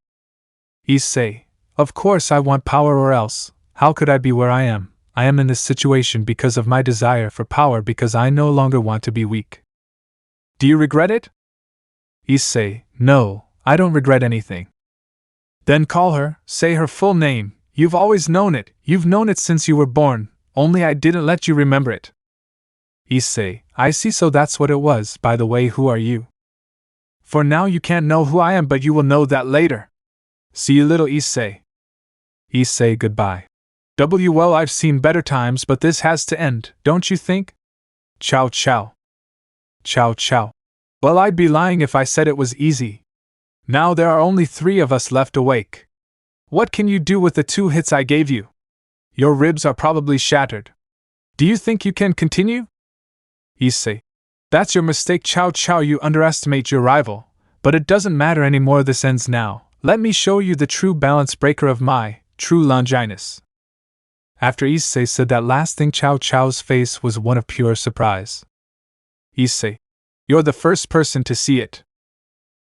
Issei, of course I want power, or else, how could I be where I am? I am in this situation because of my desire for power, because I no longer want to be weak. Do you regret it? Issei, no. I don't regret anything. Then call her, say her full name. You've always known it, you've known it since you were born, only I didn't let you remember it. Issei, I see, so that's what it was. By the way, who are you? For now you can't know who I am, but you will know that later. See you, little Issei. Issei, goodbye. Well, I've seen better times, but this has to end, don't you think? Chow Chow. Chow Chow. Well, I'd be lying if I said it was easy. Now there are only 3 of us left awake. What can you do with the 2 hits I gave you? Your ribs are probably shattered. Do you think you can continue? Issei, that's your mistake, Chow Chow, you underestimate your rival, but it doesn't matter anymore, this ends now. Let me show you the true balance breaker of my true Longinus. After Issei said that last thing, Chow Chow's face was one of pure surprise. Issei, you're the first person to see it.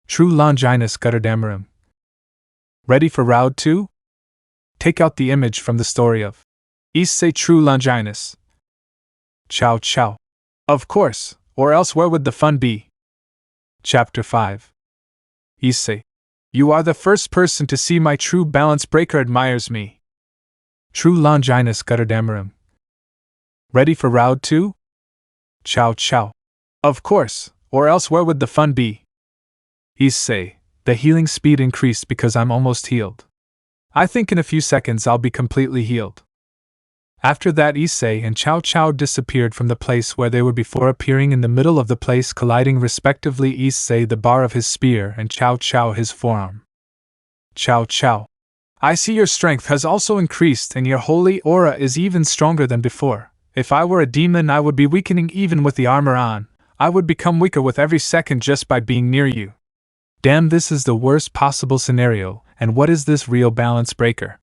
True Longinus guttered Amarim. Ready for round 2? Take out the image from the story of Issei True Longinus. Chow chow. Of course, or else where would the fun be? Chapter 5. Issei, you are the first person to see my true balance breaker admires me. True Longinus guttered Amarim. Ready for round 2? Chow chow. Of course, or else where would the fun be? Issei, the healing speed increased because I'm almost healed. I think in a few seconds I'll be completely healed. After that, Issei and Chow Chow disappeared from the place where they were before, appearing in the middle of the place, colliding respectively, Issei the bar of his spear and Chow Chow his forearm. Chow Chow, I see your strength has also increased and your holy aura is even stronger than before. If I were a demon I would be weakening even with the armor on. I would become weaker with every second just by being near you. Damn, this is the worst possible scenario, and what is this real balance breaker?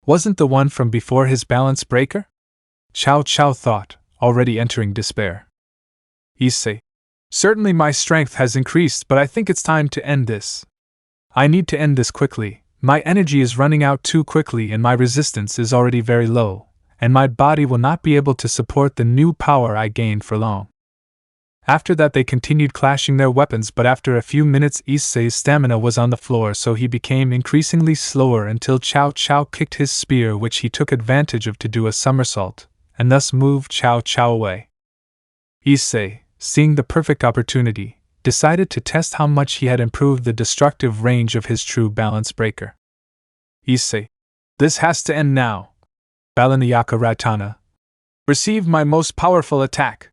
Wasn't the one from before his balance breaker? Chow Chow thought, already entering despair. Issei, certainly my strength has increased, but I think it's time to end this. I need to end this quickly. My energy is running out too quickly and my resistance is already very low, and my body will not be able to support the new power I gained for long. After that they continued clashing their weapons, but after a few minutes Issei's stamina was on the floor, so he became increasingly slower until Chow Chow kicked his spear, which he took advantage of to do a somersault, and thus moved Chow Chow away. Issei, seeing the perfect opportunity, decided to test how much he had improved the destructive range of his true balance breaker. Issei, this has to end now. Balaniyaka Ratana. Receive my most powerful attack.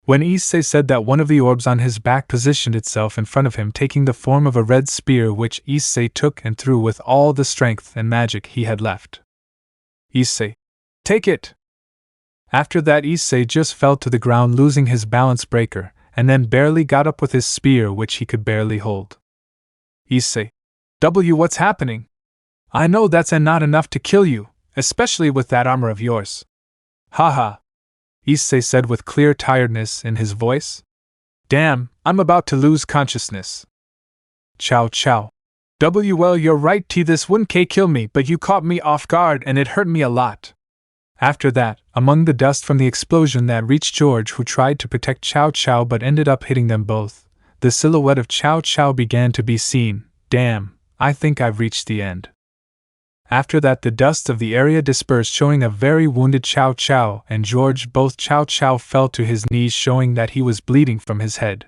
When Issei said that, one of the orbs on his back positioned itself in front of him, taking the form of a red spear, which Issei took and threw with all the strength and magic he had left. Issei, take it! After that Issei just fell to the ground, losing his balance breaker, and then barely got up with his spear, which he could barely hold. Issei, what's happening? I know that's not enough to kill you, especially with that armor of yours. Haha. Issei said with clear tiredness in his voice. Damn, I'm about to lose consciousness. Chow Chow. Well, you're right, this wouldn't kill me, but you caught me off guard and it hurt me a lot. After that, among the dust from the explosion that reached George, who tried to protect Chow Chow but ended up hitting them both, the silhouette of Chow Chow began to be seen. Damn, I think I've reached the end. After that the dust of the area dispersed, showing a very wounded Chow Chow and George. Both Chow Chow fell to his knees, showing that he was bleeding from his head.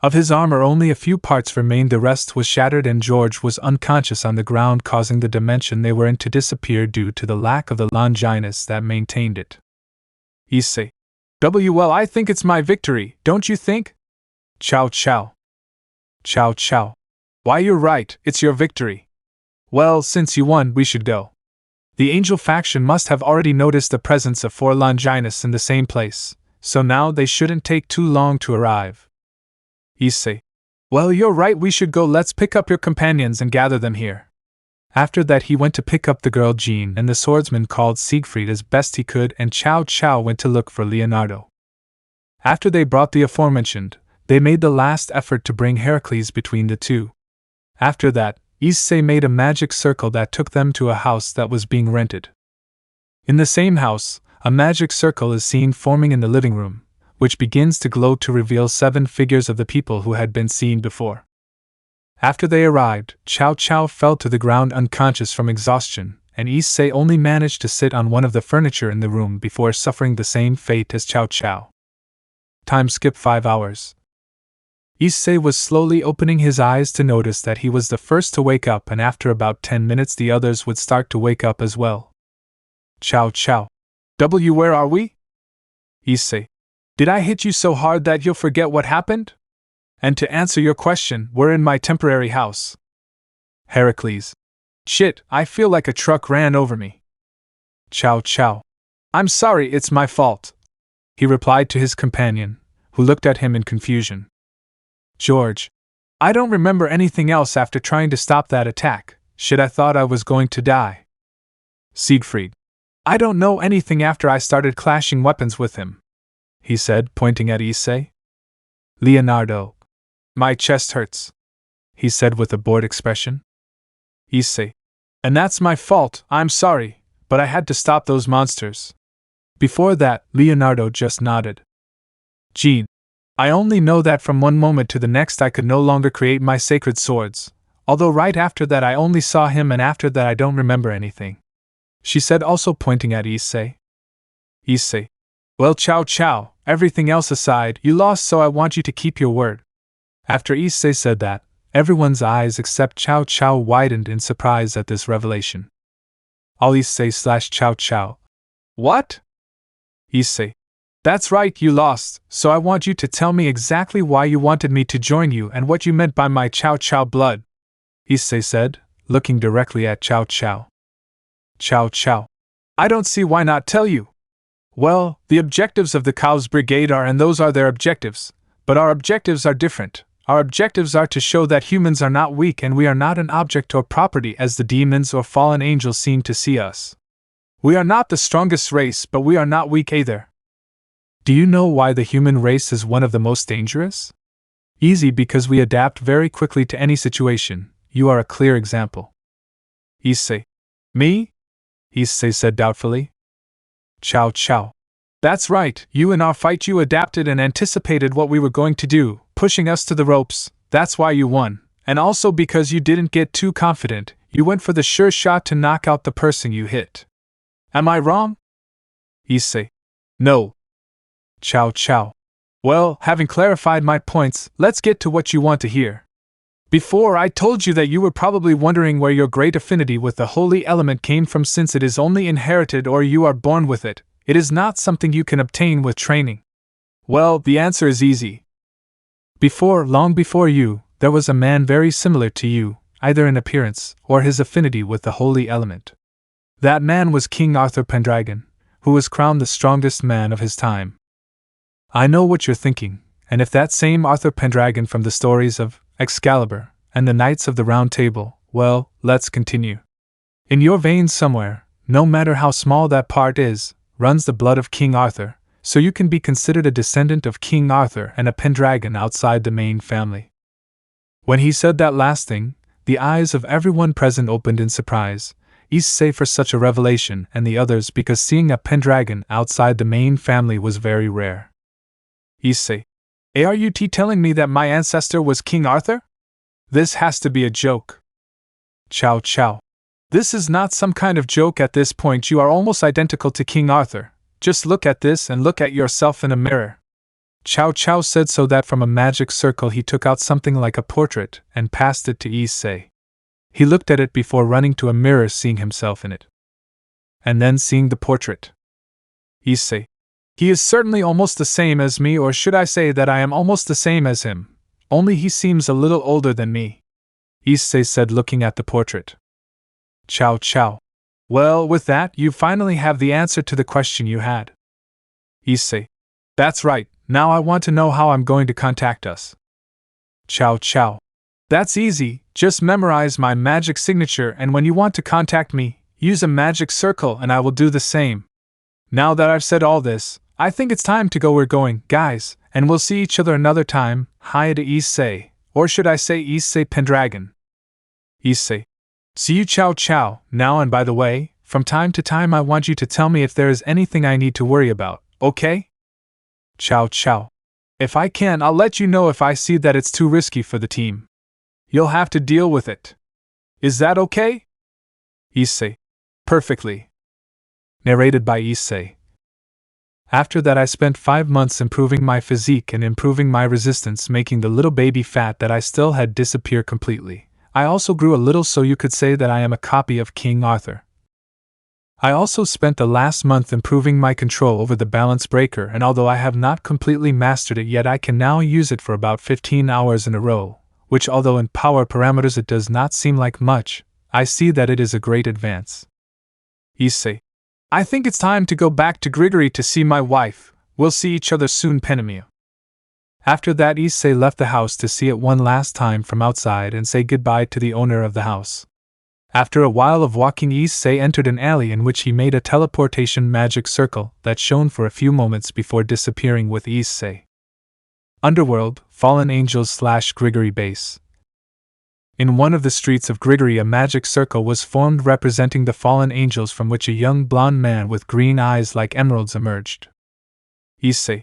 Of his armor only a few parts remained, the rest was shattered, and George was unconscious on the ground, causing the dimension they were in to disappear due to the lack of the Longinus that maintained it. Issei. Well, I think it's my victory, don't you think? Chow Chow. Chow Chow. Why, you're right, it's your victory. Well, since you won, we should go. The angel faction must have already noticed the presence of 4 Longinus in the same place, so now they shouldn't take too long to arrive. Issei. Well, you're right, we should go. Let's pick up your companions and gather them here. After that he went to pick up the girl Jean and the swordsman called Siegfried as best he could, and Chow Chow went to look for Leonardo. After they brought the aforementioned, they made the last effort to bring Heracles between the two. After that, Issei made a magic circle that took them to a house that was being rented. In the same house, a magic circle is seen forming in the living room, which begins to glow to reveal 7 figures of the people who had been seen before. After they arrived, Chow Chow fell to the ground unconscious from exhaustion, and Issei only managed to sit on one of the furniture in the room before suffering the same fate as Chow Chow. Time skip 5 hours. Issei was slowly opening his eyes to notice that he was the first to wake up, and after about 10 minutes the others would start to wake up as well. Chow Chow. Where are we? Issei. Did I hit you so hard that you'll forget what happened? And to answer your question, we're in my temporary house. Heracles. Shit, I feel like a truck ran over me. Chow Chow. I'm sorry, it's my fault, he replied to his companion, who looked at him in confusion. George. I don't remember anything else after trying to stop that attack. Shit, I thought I was going to die. Siegfried. I don't know anything after I started clashing weapons with him. he said, pointing at Issei. Leonardo. My chest hurts, he said with a bored expression. Issei. And that's my fault, I'm sorry, but I had to stop those monsters. Before that, Leonardo just nodded. Jean. I only know that from one moment to the next I could no longer create my sacred swords, although right after that I only saw him and after that I don't remember anything, she said, also pointing at Issei. Issei. Well, ciao ciao, everything else aside, you lost, so I want you to keep your word. After Issei said that, everyone's eyes except Chow Chow widened in surprise at this revelation. All Issei/Chow Chow. What? Issei. That's right, you lost, so I want you to tell me exactly why you wanted me to join you and what you meant by my Chow Chow blood, Issei said, looking directly at Chow Chow. Chow Chow. I don't see why not tell you. Well, the objectives of the Khaos Brigade are, and those are their objectives, but our objectives are different. Our objectives are to show that humans are not weak and we are not an object or property as the demons or fallen angels seem to see us. We are not the strongest race, but we are not weak either. Do you know why the human race is one of the most dangerous? Easy, because we adapt very quickly to any situation. You are a clear example. Issei. Me? Issei said doubtfully. Chow Chow. That's right, you in our fight you adapted and anticipated what we were going to do, pushing us to the ropes, that's why you won, and also because you didn't get too confident, you went for the sure shot to knock out the person you hit. Am I wrong? Issei. No. Chow Chow. Well, having clarified my points, let's get to what you want to hear. Before, I told you that you were probably wondering where your great affinity with the holy element came from, since it is only inherited or you are born with it. It is not something you can obtain with training. Well, the answer is easy. Before, long before you, there was a man very similar to you, either in appearance or his affinity with the holy element. That man was King Arthur Pendragon, who was crowned the strongest man of his time. I know what you're thinking, and if that same Arthur Pendragon from the stories of Excalibur and the Knights of the Round Table, well, let's continue. In your veins somewhere, no matter how small that part is, runs the blood of King Arthur, so you can be considered a descendant of King Arthur and a Pendragon outside the main family. When he said that last thing, the eyes of everyone present opened in surprise, Issei for such a revelation and the others because seeing a Pendragon outside the main family was very rare. Issei. Are you telling me that my ancestor was King Arthur? This has to be a joke. Chow Chow. This is not some kind of joke. At this point you are almost identical to King Arthur. Just look at this and look at yourself in a mirror. Chow Chow said, so that from a magic circle he took out something like a portrait and passed it to Issei. He looked at it before running to a mirror, seeing himself in it. And then seeing the portrait. Issei. He is certainly almost the same as me, or should I say that I am almost the same as him, only he seems a little older than me, Issei said, looking at the portrait. Chow Chow. Well, with that, you finally have the answer to the question you had. Issei. That's right, now I want to know how I'm going to contact us. Chow Chow. That's easy, just memorize my magic signature, and when you want to contact me, use a magic circle and I will do the same. Now that I've said all this, I think it's time to go. We're going, guys, and we'll see each other another time. Hi to Issei, or should I say Issei Pendragon. Issei. See you, Chow Chow. Now, and by the way, from time to time I want you to tell me if there is anything I need to worry about, okay? Chow Chow. If I can, I'll let you know if I see that it's too risky for the team. You'll have to deal with it. Is that okay? Issei. Perfectly. Narrated by Issei. After that I spent 5 months improving my physique and improving my resistance, making the little baby fat that I still had disappear completely. I also grew a little, so you could say that I am a copy of King Arthur. I also spent the last month improving my control over the balance breaker, and although I have not completely mastered it yet, I can now use it for about 15 hours in a row, which although in power parameters it does not seem like much, I see that it is a great advance. Issei. I think it's time to go back to Gregory to see my wife. We'll see each other soon, Penemiu. After that, Issei left the house to see it one last time from outside and say goodbye to the owner of the house. After a while of walking, Issei entered an alley in which he made a teleportation magic circle that shone for a few moments before disappearing with Issei. Underworld, Fallen Angels / Gregory Base. In one of the streets of Gregory, a magic circle was formed representing the fallen angels, from which a young blonde man with green eyes like emeralds emerged. Issei.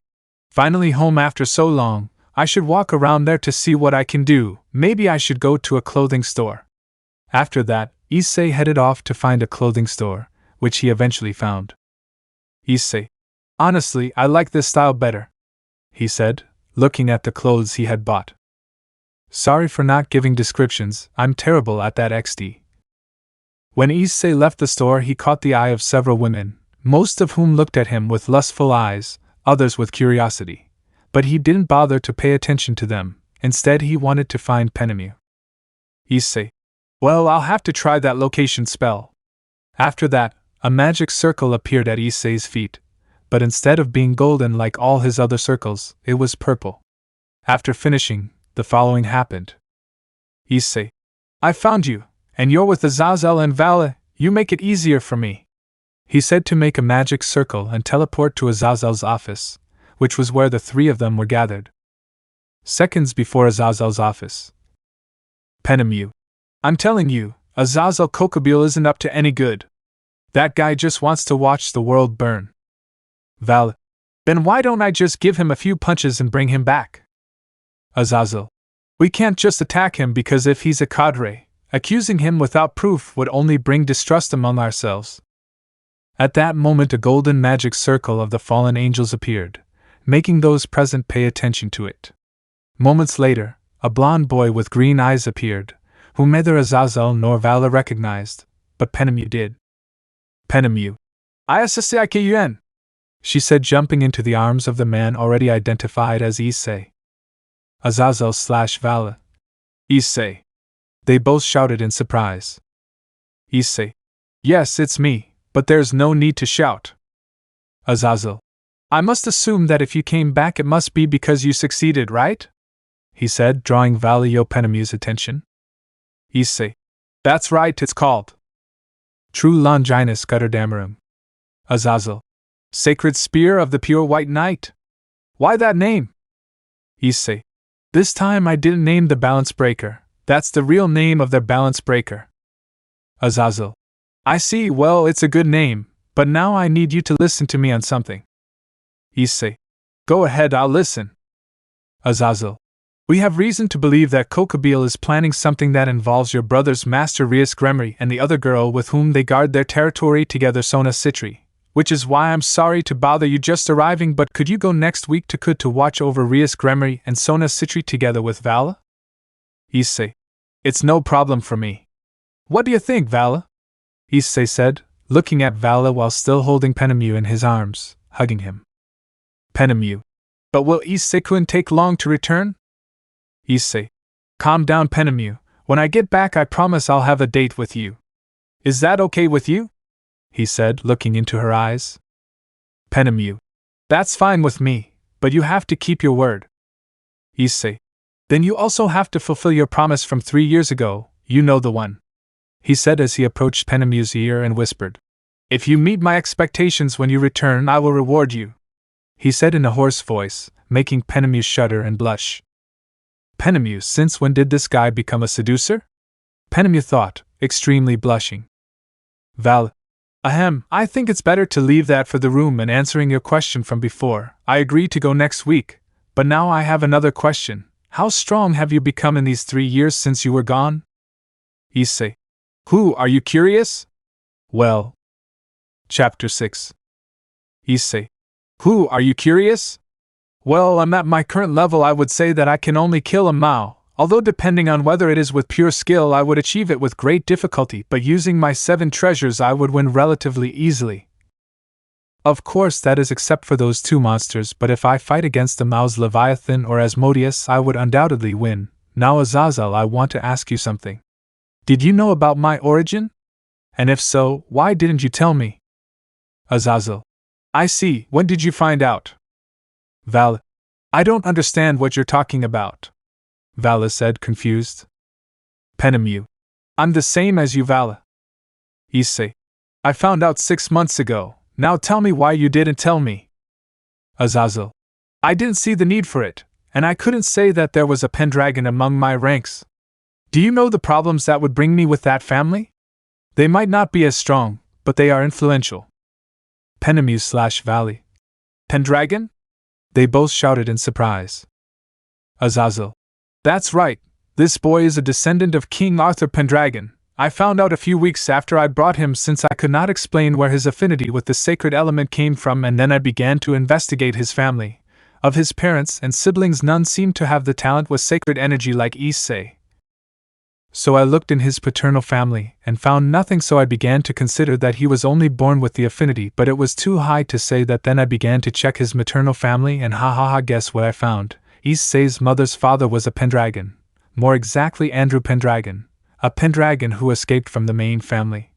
Finally home after so long. I should walk around there to see what I can do. Maybe I should go to a clothing store. After that, Issei headed off to find a clothing store, which he eventually found. Issei. Honestly, I like this style better, he said, looking at the clothes he had bought. Sorry for not giving descriptions, I'm terrible at that XD. When Issei left the store, he caught the eye of several women, most of whom looked at him with lustful eyes, others with curiosity. But he didn't bother to pay attention to them. Instead, he wanted to find Penemu. Issei. Well, I'll have to try that location spell. After that, a magic circle appeared at Issei's feet, but instead of being golden like all his other circles, it was purple. After finishing, the following happened. Issei. I found you, and you're with Azazel and Vala. You make it easier for me. He said to make a magic circle and teleport to Azazel's office, which was where the three of them were gathered. Seconds before Azazel's office. Penemu. I'm telling you, Azazel Kokobile isn't up to any good. That guy just wants to watch the world burn. Val. Then why don't I just give him a few punches and bring him back? Azazel. We can't just attack him because if he's a cadre, accusing him without proof would only bring distrust among ourselves. At that moment, a golden magic circle of the fallen angels appeared, making those present pay attention to it. Moments later, a blond boy with green eyes appeared, whom neither Azazel nor Vala recognized, but Penemu did. Penemu. Issei Hyoudou An, she said, jumping into the arms of the man already identified as Issei. Azazel / Vala. Issei. They both shouted in surprise. Issei. Yes, it's me, but there's no need to shout. Azazel. I must assume that if you came back it must be because you succeeded, right? He said, drawing Valio Penemu's attention. Issei. That's right, it's called True Longinus Gutterdamarum. Azazel. Sacred Spear of the Pure White Knight. Why that name? Issei. This time I didn't name the balance breaker. That's the real name of their balance breaker. Azazel. I see, well, it's a good name, but now I need you to listen to me on something. Issei. Go ahead, I'll listen. Azazel. We have reason to believe that Kokobile is planning something that involves your brother's master Rias Gremory and the other girl with whom they guard their territory together, Sona Citri, which is why I'm sorry to bother you just arriving, but could you go next week to Kud to watch over Rias Gremory and Sona Citri together with Vala? Issei. It's no problem for me. What do you think, Vala? Issei said, looking at Vala while still holding Penemu in his arms, hugging him. Penemu. But will Issei-kun take long to return? Issei. Calm down, Penemu. When I get back I promise I'll have a date with you. Is that okay with you? He said, looking into her eyes. Penemu. That's fine with me, but you have to keep your word. Issei. Then you also have to fulfill your promise from 3 years ago, you know the one. He said as he approached Penemu's ear and whispered. If you meet my expectations when you return I will reward you. He said in a hoarse voice, making Penemu shudder and blush. Penemu, since when did this guy become a seducer? Penemu thought, extremely blushing. Val. Ahem, I think it's better to leave that for the room, and answering your question from before, I agree to go next week, but now I have another question. How strong have you become in these 3 years since you were gone? Issei. Who, are you curious? Well. Chapter 6. Issei. Who, are you curious? Well, I'm at my current level. I would say that I can only kill a Mao, although depending on whether it is with pure skill I would achieve it with great difficulty, but using my 7 treasures I would win relatively easily. Of course that is except for those 2 monsters, but if I fight against the Mao's Leviathan or Asmodeus I would undoubtedly win. Now Azazel, I want to ask you something. Did you know about my origin? And if so, why didn't you tell me? Azazel. I see, when did you find out? Val. I don't understand what you're talking about. Vala said, confused. Penemu. I'm the same as you, Vala. Issei. I found out 6 months ago, now tell me why you didn't tell me. Azazel. I didn't see the need for it, and I couldn't say that there was a Pendragon among my ranks. Do you know the problems that would bring me with that family? They might not be as strong, but they are influential. Penemu/Valley. Pendragon? They both shouted in surprise. Azazel. That's right, this boy is a descendant of King Arthur Pendragon. I found out a few weeks after I brought him since I could not explain where his affinity with the sacred element came from, and then I began to investigate his family. Of his parents and siblings, none seemed to have the talent with sacred energy like Issei. So I looked in his paternal family and found nothing, so I began to consider that he was only born with the affinity, but it was too high to say that. Then I began to check his maternal family and guess what I found. Issei's mother's father was a Pendragon, more exactly Andrew Pendragon, a Pendragon who escaped from the main family.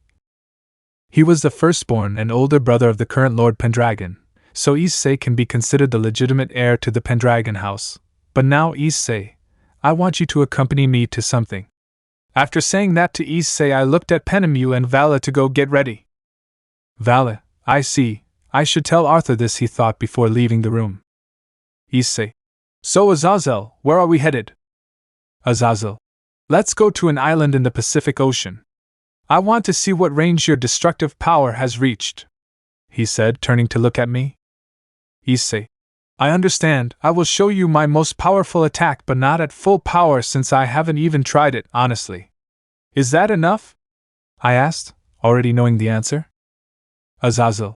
He was the firstborn and older brother of the current Lord Pendragon, so Issei can be considered the legitimate heir to the Pendragon house. But now, Issei, I want you to accompany me to something. After saying that to Issei, I looked at Penemu and Vala to go get ready. Vala, I see, I should tell Arthur this, he thought before leaving the room. Issei. So Azazel, where are we headed? Azazel. Let's go to an island in the Pacific Ocean. I want to see what range your destructive power has reached, he said, turning to look at me. Issei. I understand, I will show you my most powerful attack, but not at full power since I haven't even tried it, honestly. Is that enough? I asked, already knowing the answer. Azazel.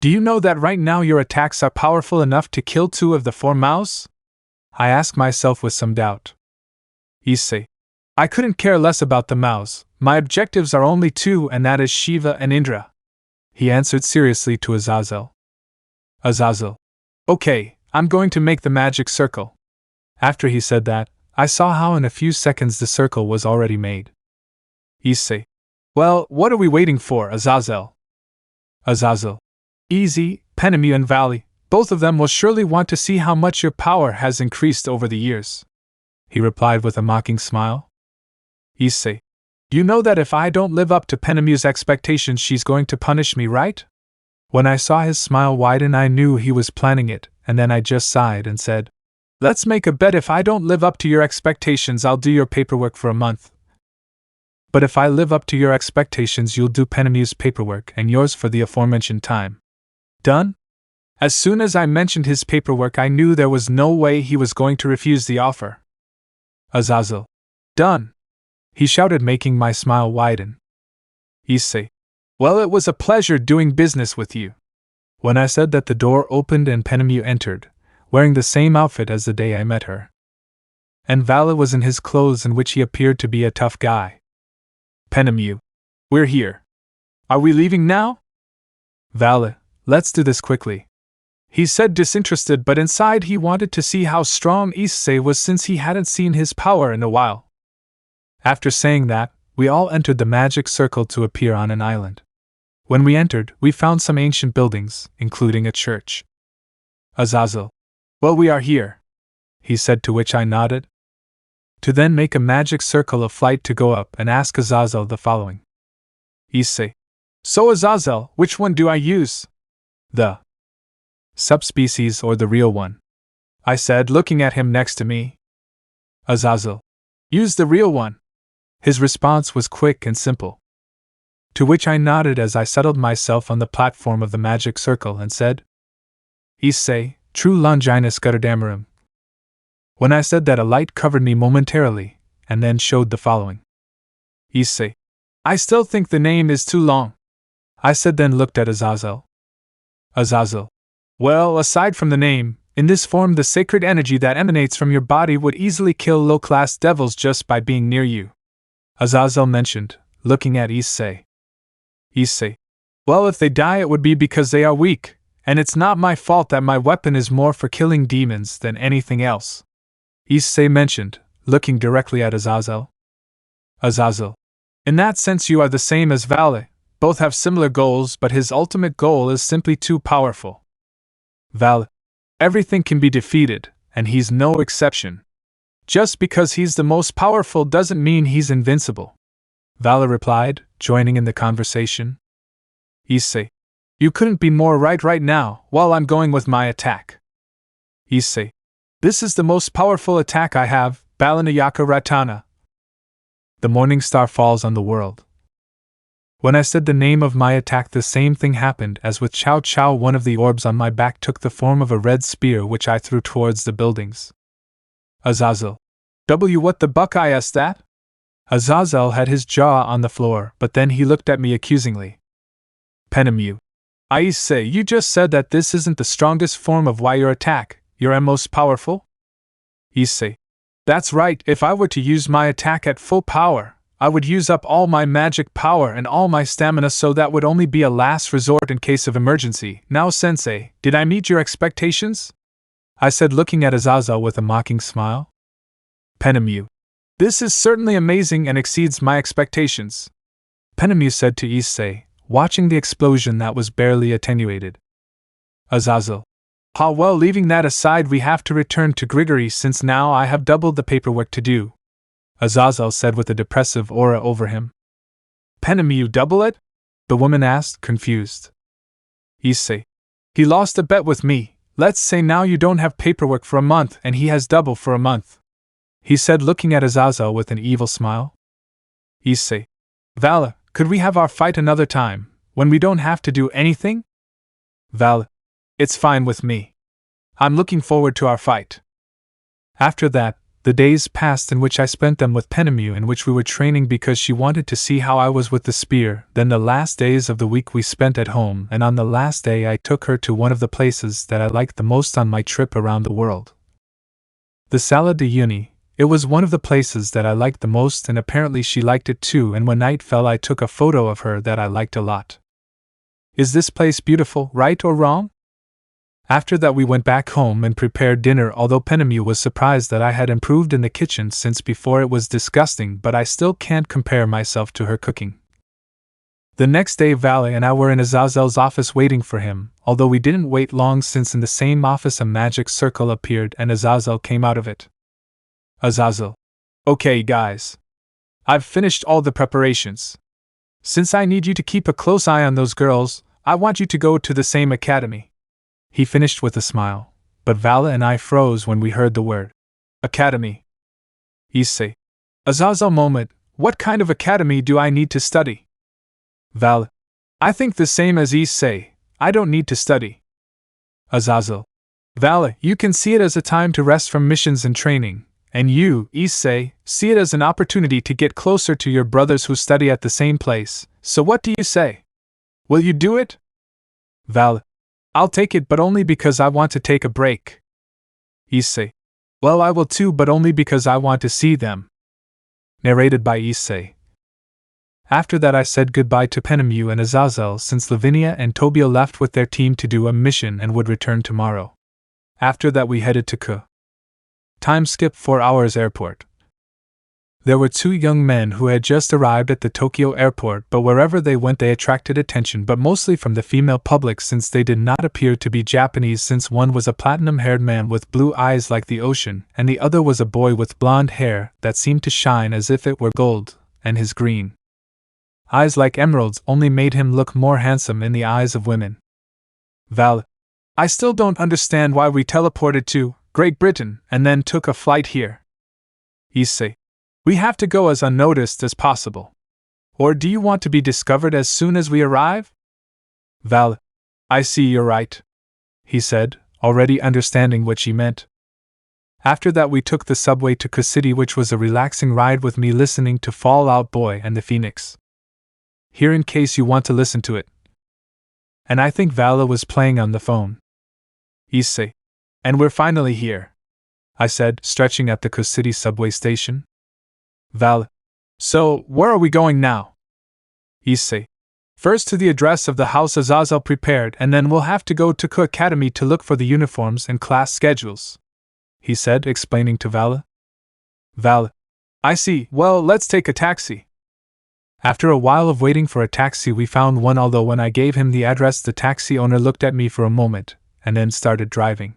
Do you know that right now your attacks are powerful enough to kill 2 of the 4 mouths? I asked myself with some doubt. Issei. I couldn't care less about the mouths, my objectives are only 2, and that is Shiva and Indra, he answered seriously to Azazel. Azazel. Okay, I'm going to make the magic circle. After he said that, I saw how in a few seconds the circle was already made. Issei. Well, what are we waiting for, Azazel? Azazel. Easy, Penemu and Valley, both of them will surely want to see how much your power has increased over the years, he replied with a mocking smile. Issei. You know that if I don't live up to Penemu's expectations, she's going to punish me, right? When I saw his smile widen, I knew he was planning it, and then I just sighed and said, Let's make a bet. If I don't live up to your expectations, I'll do your paperwork for a month. But if I live up to your expectations, you'll do Penemu's paperwork and yours for the aforementioned time. Done? As soon as I mentioned his paperwork, I knew there was no way he was going to refuse the offer. Azazel. Done! He shouted, making my smile widen. Issei. Well, it was a pleasure doing business with you. When I said that, the door opened and Penemu entered, wearing the same outfit as the day I met her. And Vala was in his clothes, in which he appeared to be a tough guy. Penemu. We're here. Are we leaving now? Vala, let's do this quickly. He said, disinterested, but inside he wanted to see how strong Issei was since he hadn't seen his power in a while. After saying that, we all entered the magic circle to appear on an island. When we entered, we found some ancient buildings, including a church. Azazel. Well, we are here, he said, to which I nodded. To then make a magic circle of flight to go up and ask Azazel the following. Issei. So Azazel, which one do I use? The subspecies or the real one? I said, looking at him next to me. Azazel. Use the real one. His response was quick and simple. To which I nodded as I settled myself on the platform of the magic circle and said, Issei, true Longinus Gutterdamarum. When I said that, a light covered me momentarily, and then showed the following. Issei. I still think the name is too long, I said, then looked at Azazel. Azazel. Well, aside from the name, in this form the sacred energy that emanates from your body would easily kill low-class devils just by being near you, Azazel mentioned, looking at Issei. Issei. Well, if they die it would be because they are weak, and it's not my fault that my weapon is more for killing demons than anything else, Issei mentioned, looking directly at Azazel. Azazel. In that sense you are the same as Vale, both have similar goals, but his ultimate goal is simply too powerful. Vale. Everything can be defeated, and he's no exception. Just because he's the most powerful doesn't mean he's invincible. Vala replied, joining in the conversation. Issei, you couldn't be more right now, while I'm going with my attack. Issei, this is the most powerful attack I have, Balanayaka Ratana. The morning star falls on the world. When I said the name of my attack, the same thing happened as with Chow Chow. One of the orbs on my back took the form of a red spear which I threw towards the buildings. Azazel. What the buck is that? Azazel had his jaw on the floor, but then he looked at me accusingly. Penemu. Issei, you just said that this isn't the strongest form of your attack, your most powerful? Issei. That's right, if I were to use my attack at full power, I would use up all my magic power and all my stamina, so that would only be a last resort in case of emergency. Now sensei, did I meet your expectations? I said, looking at Azazel with a mocking smile. Penemu. This is certainly amazing and exceeds my expectations. Penemu said to Issei, watching the explosion that was barely attenuated. Azazel. Well, leaving that aside, we have to return to Gregory since now I have doubled the paperwork to do. Azazel said with a depressive aura over him. Penemu, double it? The woman asked, confused. Issei. He lost a bet with me. Let's say now you don't have paperwork for a month and he has double for a month. He said, looking at Azazel with an evil smile. Issei. Vala, could we have our fight another time, when we don't have to do anything? Vala. It's fine with me. I'm looking forward to our fight. After that, the days passed in which I spent them with Penemu, in which we were training because she wanted to see how I was with the spear. Then the last days of the week we spent at home, and on the last day I took her to one of the places that I liked the most on my trip around the world. The Sala de Uni. It was one of the places that I liked the most, and apparently she liked it too, and when night fell I took a photo of her that I liked a lot. Is this place beautiful, right or wrong? After that we went back home and prepared dinner, although Penemu was surprised that I had improved in the kitchen since before it was disgusting, but I still can't compare myself to her cooking. The next day Vala and I were in Azazel's office waiting for him, although we didn't wait long since in the same office a magic circle appeared and Azazel came out of it. Azazel. Okay guys. I've finished all the preparations. Since I need you to keep a close eye on those girls, I want you to go to the same academy. He finished with a smile, but Vala and I froze when we heard the word academy. Issei. Azazel moment, what kind of academy do I need to study? Vala. I think the same as Issei, I don't need to study. Azazel. Vala, you can see it as a time to rest from missions and training, and you, Issei, see it as an opportunity to get closer to your brothers who study at the same place, so what do you say? Will you do it? Vala. I'll take it, but only because I want to take a break. Issei. Well, I will too, but only because I want to see them. Narrated by Issei. After that I said goodbye to Penemu and Azazel since Lavinia and Tobio left with their team to do a mission and would return tomorrow. After that we headed to Ku. Time skip 4 hours airport. There were 2 young men who had just arrived at the Tokyo airport, but wherever they went they attracted attention, but mostly from the female public since they did not appear to be Japanese, since one was a platinum-haired man with blue eyes like the ocean, and the other was a boy with blonde hair that seemed to shine as if it were gold, and his green eyes like emeralds only made him look more handsome in the eyes of women. Val. I still don't understand why we teleported to Great Britain and then took a flight here. Issei. We have to go as unnoticed as possible. Or do you want to be discovered as soon as we arrive? Val. I see you're right, he said, already understanding what she meant. After that we took the subway to Ku City, which was a relaxing ride with me listening to Fall Out Boy and the Phoenix. Here in case you want to listen to it. And I think Vala was playing on the phone. Issei. And we're finally here, I said, stretching at the Ku City subway station. Val. So, where are we going now? Issei. First to the address of the house Azazel prepared, and then we'll have to go to Ku Academy to look for the uniforms and class schedules, he said, explaining to Vala. Val. I see, well, let's take a taxi. After a while of waiting for a taxi we found one, although when I gave him the address the taxi owner looked at me for a moment, and then started driving.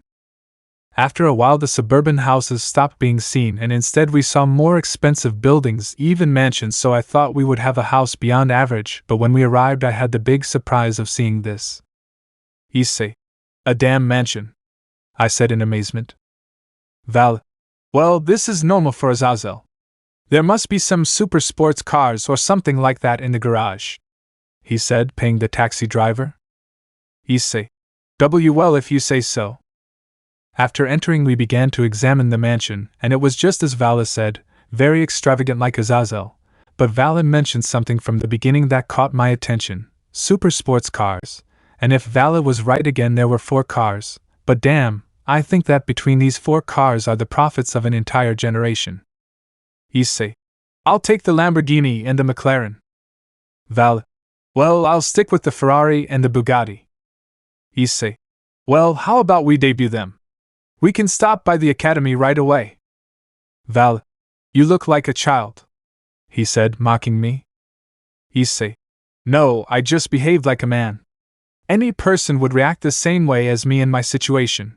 After a while the suburban houses stopped being seen and instead we saw more expensive buildings, even mansions, so I thought we would have a house beyond average, but when we arrived I had the big surprise of seeing this. Issei. A damn mansion, I said in amazement. Val. Well, this is normal for Azazel. There must be some super sports cars or something like that in the garage, he said, paying the taxi driver. Issei. Well, if you say so. After entering we began to examine the mansion, and it was just as Vala said, very extravagant like Azazel, but Vala mentioned something from the beginning that caught my attention, super sports cars, and if Vala was right again there were 4 cars, but damn, I think that between these 4 cars are the profits of an entire generation. Issei. I'll take the Lamborghini and the McLaren. Val. Well, I'll stick with the Ferrari and the Bugatti. Issei. Well, how about we debut them? We can stop by the academy right away. Val. You look like a child, he said, mocking me. Issei. No, I just behaved like a man. Any person would react the same way as me in my situation.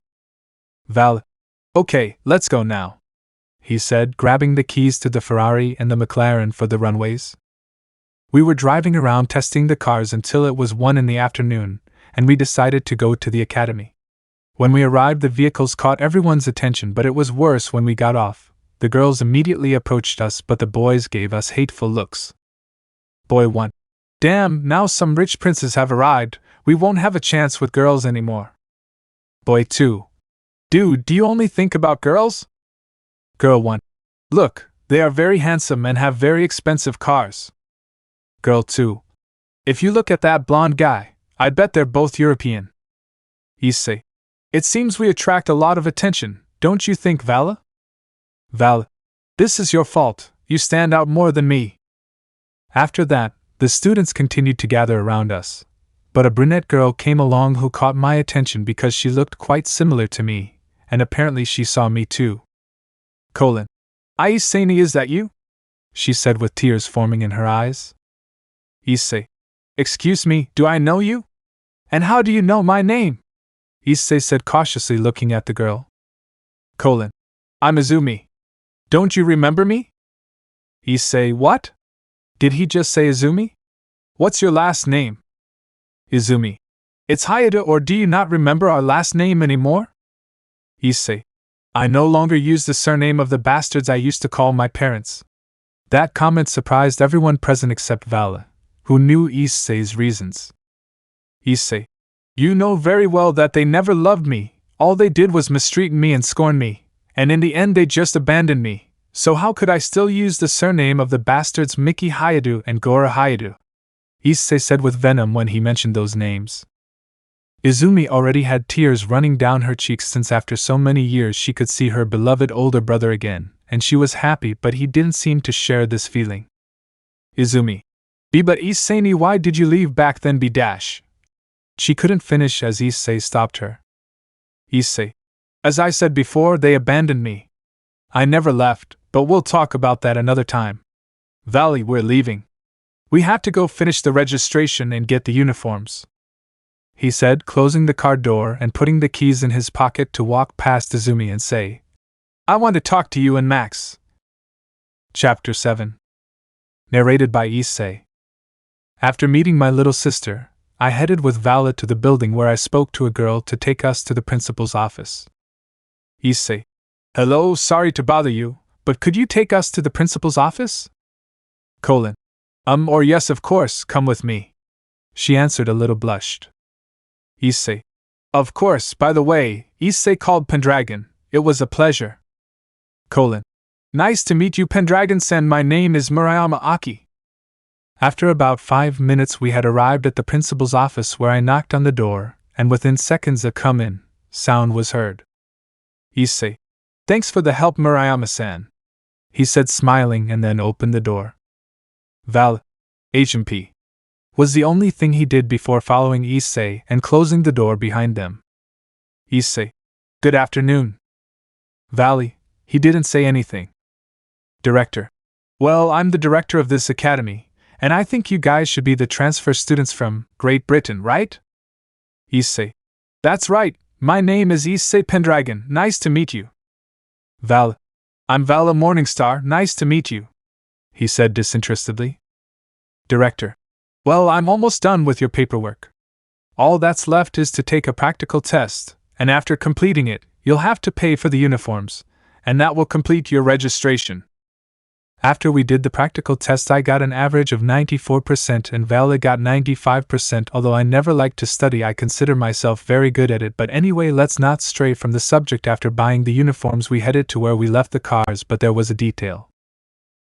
Val. Okay, let's go now, he said, grabbing the keys to the Ferrari and the McLaren for the runways. We were driving around testing the cars until it was 1 in the afternoon, and we decided to go to the academy. When we arrived the vehicles caught everyone's attention, but it was worse when we got off. The girls immediately approached us, but the boys gave us hateful looks. Boy 1. Damn, now some rich princes have arrived, we won't have a chance with girls anymore. Boy 2. Dude, do you only think about girls? Girl 1. Look, they are very handsome and have very expensive cars. Girl 2. If you look at that blonde guy, I'd bet they're both European. Issei. It seems we attract a lot of attention, don't you think, Vala? Val. This is your fault, you stand out more than me. After that, the students continued to gather around us. But a brunette girl came along who caught my attention because she looked quite similar to me, and apparently she saw me too. Issei, is that you? She said with tears forming in her eyes. Issei. Excuse me, do I know you? And how do you know my name? Issei said cautiously, looking at the girl. I'm Izumi. Don't you remember me? Issei. What? Did he just say Izumi? What's your last name? Izumi. It's Hyoudou, or do you not remember our last name anymore? Issei. I no longer use the surname of the bastards I used to call my parents. That comment surprised everyone present except Vala, who knew Issei's reasons. Issei. You know very well that they never loved me, all they did was mistreat me and scorn me, and in the end they just abandoned me, so how could I still use the surname of the bastards Miki Hyoudou and Gora Hyoudou? Issei said with venom when he mentioned those names. Izumi already had tears running down her cheeks since after so many years she could see her beloved older brother again, and she was happy, but he didn't seem to share this feeling. Izumi. But Issei, why did you leave back then? She couldn't finish as Issei stopped her. Issei. As I said before, they abandoned me. I never left, but we'll talk about that another time. Valley, we're leaving. We have to go finish the registration and get the uniforms, he said, closing the car door and putting the keys in his pocket to walk past Izumi and say, I want to talk to you and Max. Chapter 7. Narrated by Issei. After meeting my little sister, I headed with Vala to the building where I spoke to a girl to take us to the principal's office. Issei. Hello, sorry to bother you, but could you take us to the principal's office? Or yes, of course, come with me. She answered a little blushed. Issei. Of course, by the way, Issei called Pendragon, it was a pleasure. Nice to meet you, Pendragon-san, my name is Murayama Aki. After about 5 minutes we had arrived at the principal's office, where I knocked on the door, and within seconds a come-in sound was heard. Issei. Thanks for the help, Murayama-san, he said, smiling, and then opened the door. Val. HMP. Was the only thing he did before following Issei and closing the door behind them. Issei. Good afternoon. Valley. He didn't say anything. Director. Well, I'm the director of this academy, and I think you guys should be the transfer students from Great Britain, right? Issei. That's right, My name is Issei Pendragon, nice to meet you. Val. I'm Vala Morningstar, nice to meet you, he said disinterestedly. Director. Well, I'm almost done with your paperwork. All that's left is to take a practical test, and after completing it, you'll have to pay for the uniforms, and that will complete your registration. After we did the practical test, I got an average of 94% and Vala got 95%. Although I never liked to study, I consider myself very good at it. But anyway, let's not stray from the subject. After buying the uniforms, we headed to where we left the cars, but there was a detail.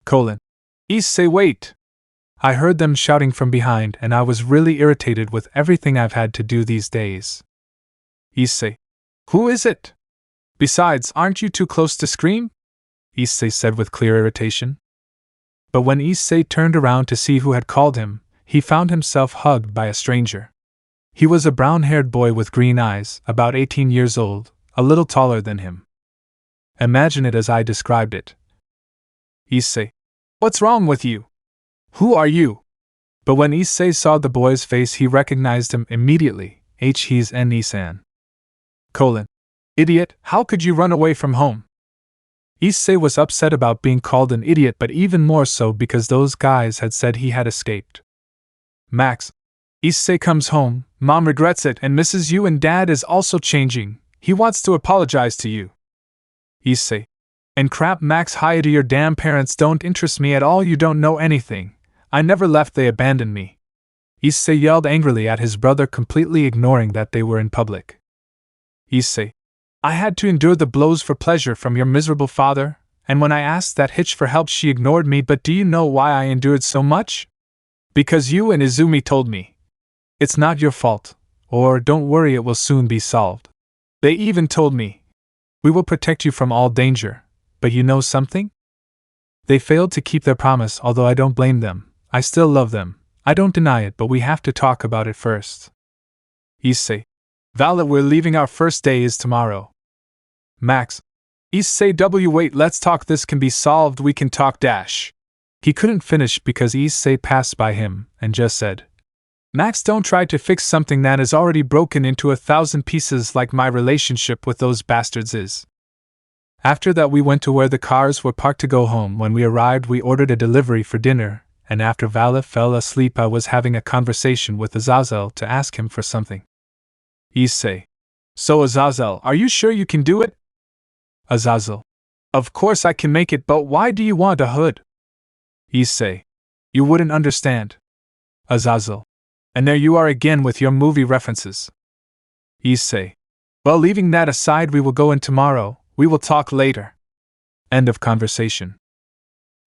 Issei, wait! I heard them shouting from behind, and I was really irritated with everything I've had to do these days. Issei. Who is it? Besides, aren't you too close to scream? Issei said with clear irritation. But when Issei turned around to see who had called him, he found himself hugged by a stranger. He was a brown-haired boy with green eyes, about 18 years old, a little taller than him. Imagine it as I described it. Issei. What's wrong with you? Who are you? But when Issei saw the boy's face, he recognized him immediately. He's an Issei. Idiot, how could you run away from home? Issei was upset about being called an idiot, but even more so because those guys had said he had escaped. Max. Issei comes home, Mom regrets it and misses you, and Dad is also changing. He wants to apologize to you. Issei. And crap, Max, hi to your damn parents don't interest me at all, you don't know anything. I never left, they abandoned me. Issei yelled angrily at his brother, completely ignoring that they were in public. Issei. I had to endure the blows for pleasure from your miserable father, and when I asked that hitch for help she ignored me. But do you know why I endured so much? Because you and Izumi told me. It's not your fault, or don't worry, it will soon be solved. They even told me, we will protect you from all danger, but you know something? They failed to keep their promise, although I don't blame them. I still love them, I don't deny it, but we have to talk about it first. Issei. Vala, we're leaving, our first day is tomorrow. Max. Issei, wait, let's talk, this can be solved, we can talk dash. He couldn't finish because Issei passed by him and just said, Max, don't try to fix something that is already broken into 1,000 pieces like my relationship with those bastards is. After that we went to where the cars were parked to go home. When we arrived, we ordered a delivery for dinner, and after Vala fell asleep I was having a conversation with Azazel to ask him for something. Issei. So Azazel, are you sure you can do it? Azazel. Of course I can make it, but why do you want a hood? Issei. You wouldn't understand. Azazel. And there you are again with your movie references. Issei. Well, leaving that aside, we will go in tomorrow, we will talk later. End of conversation.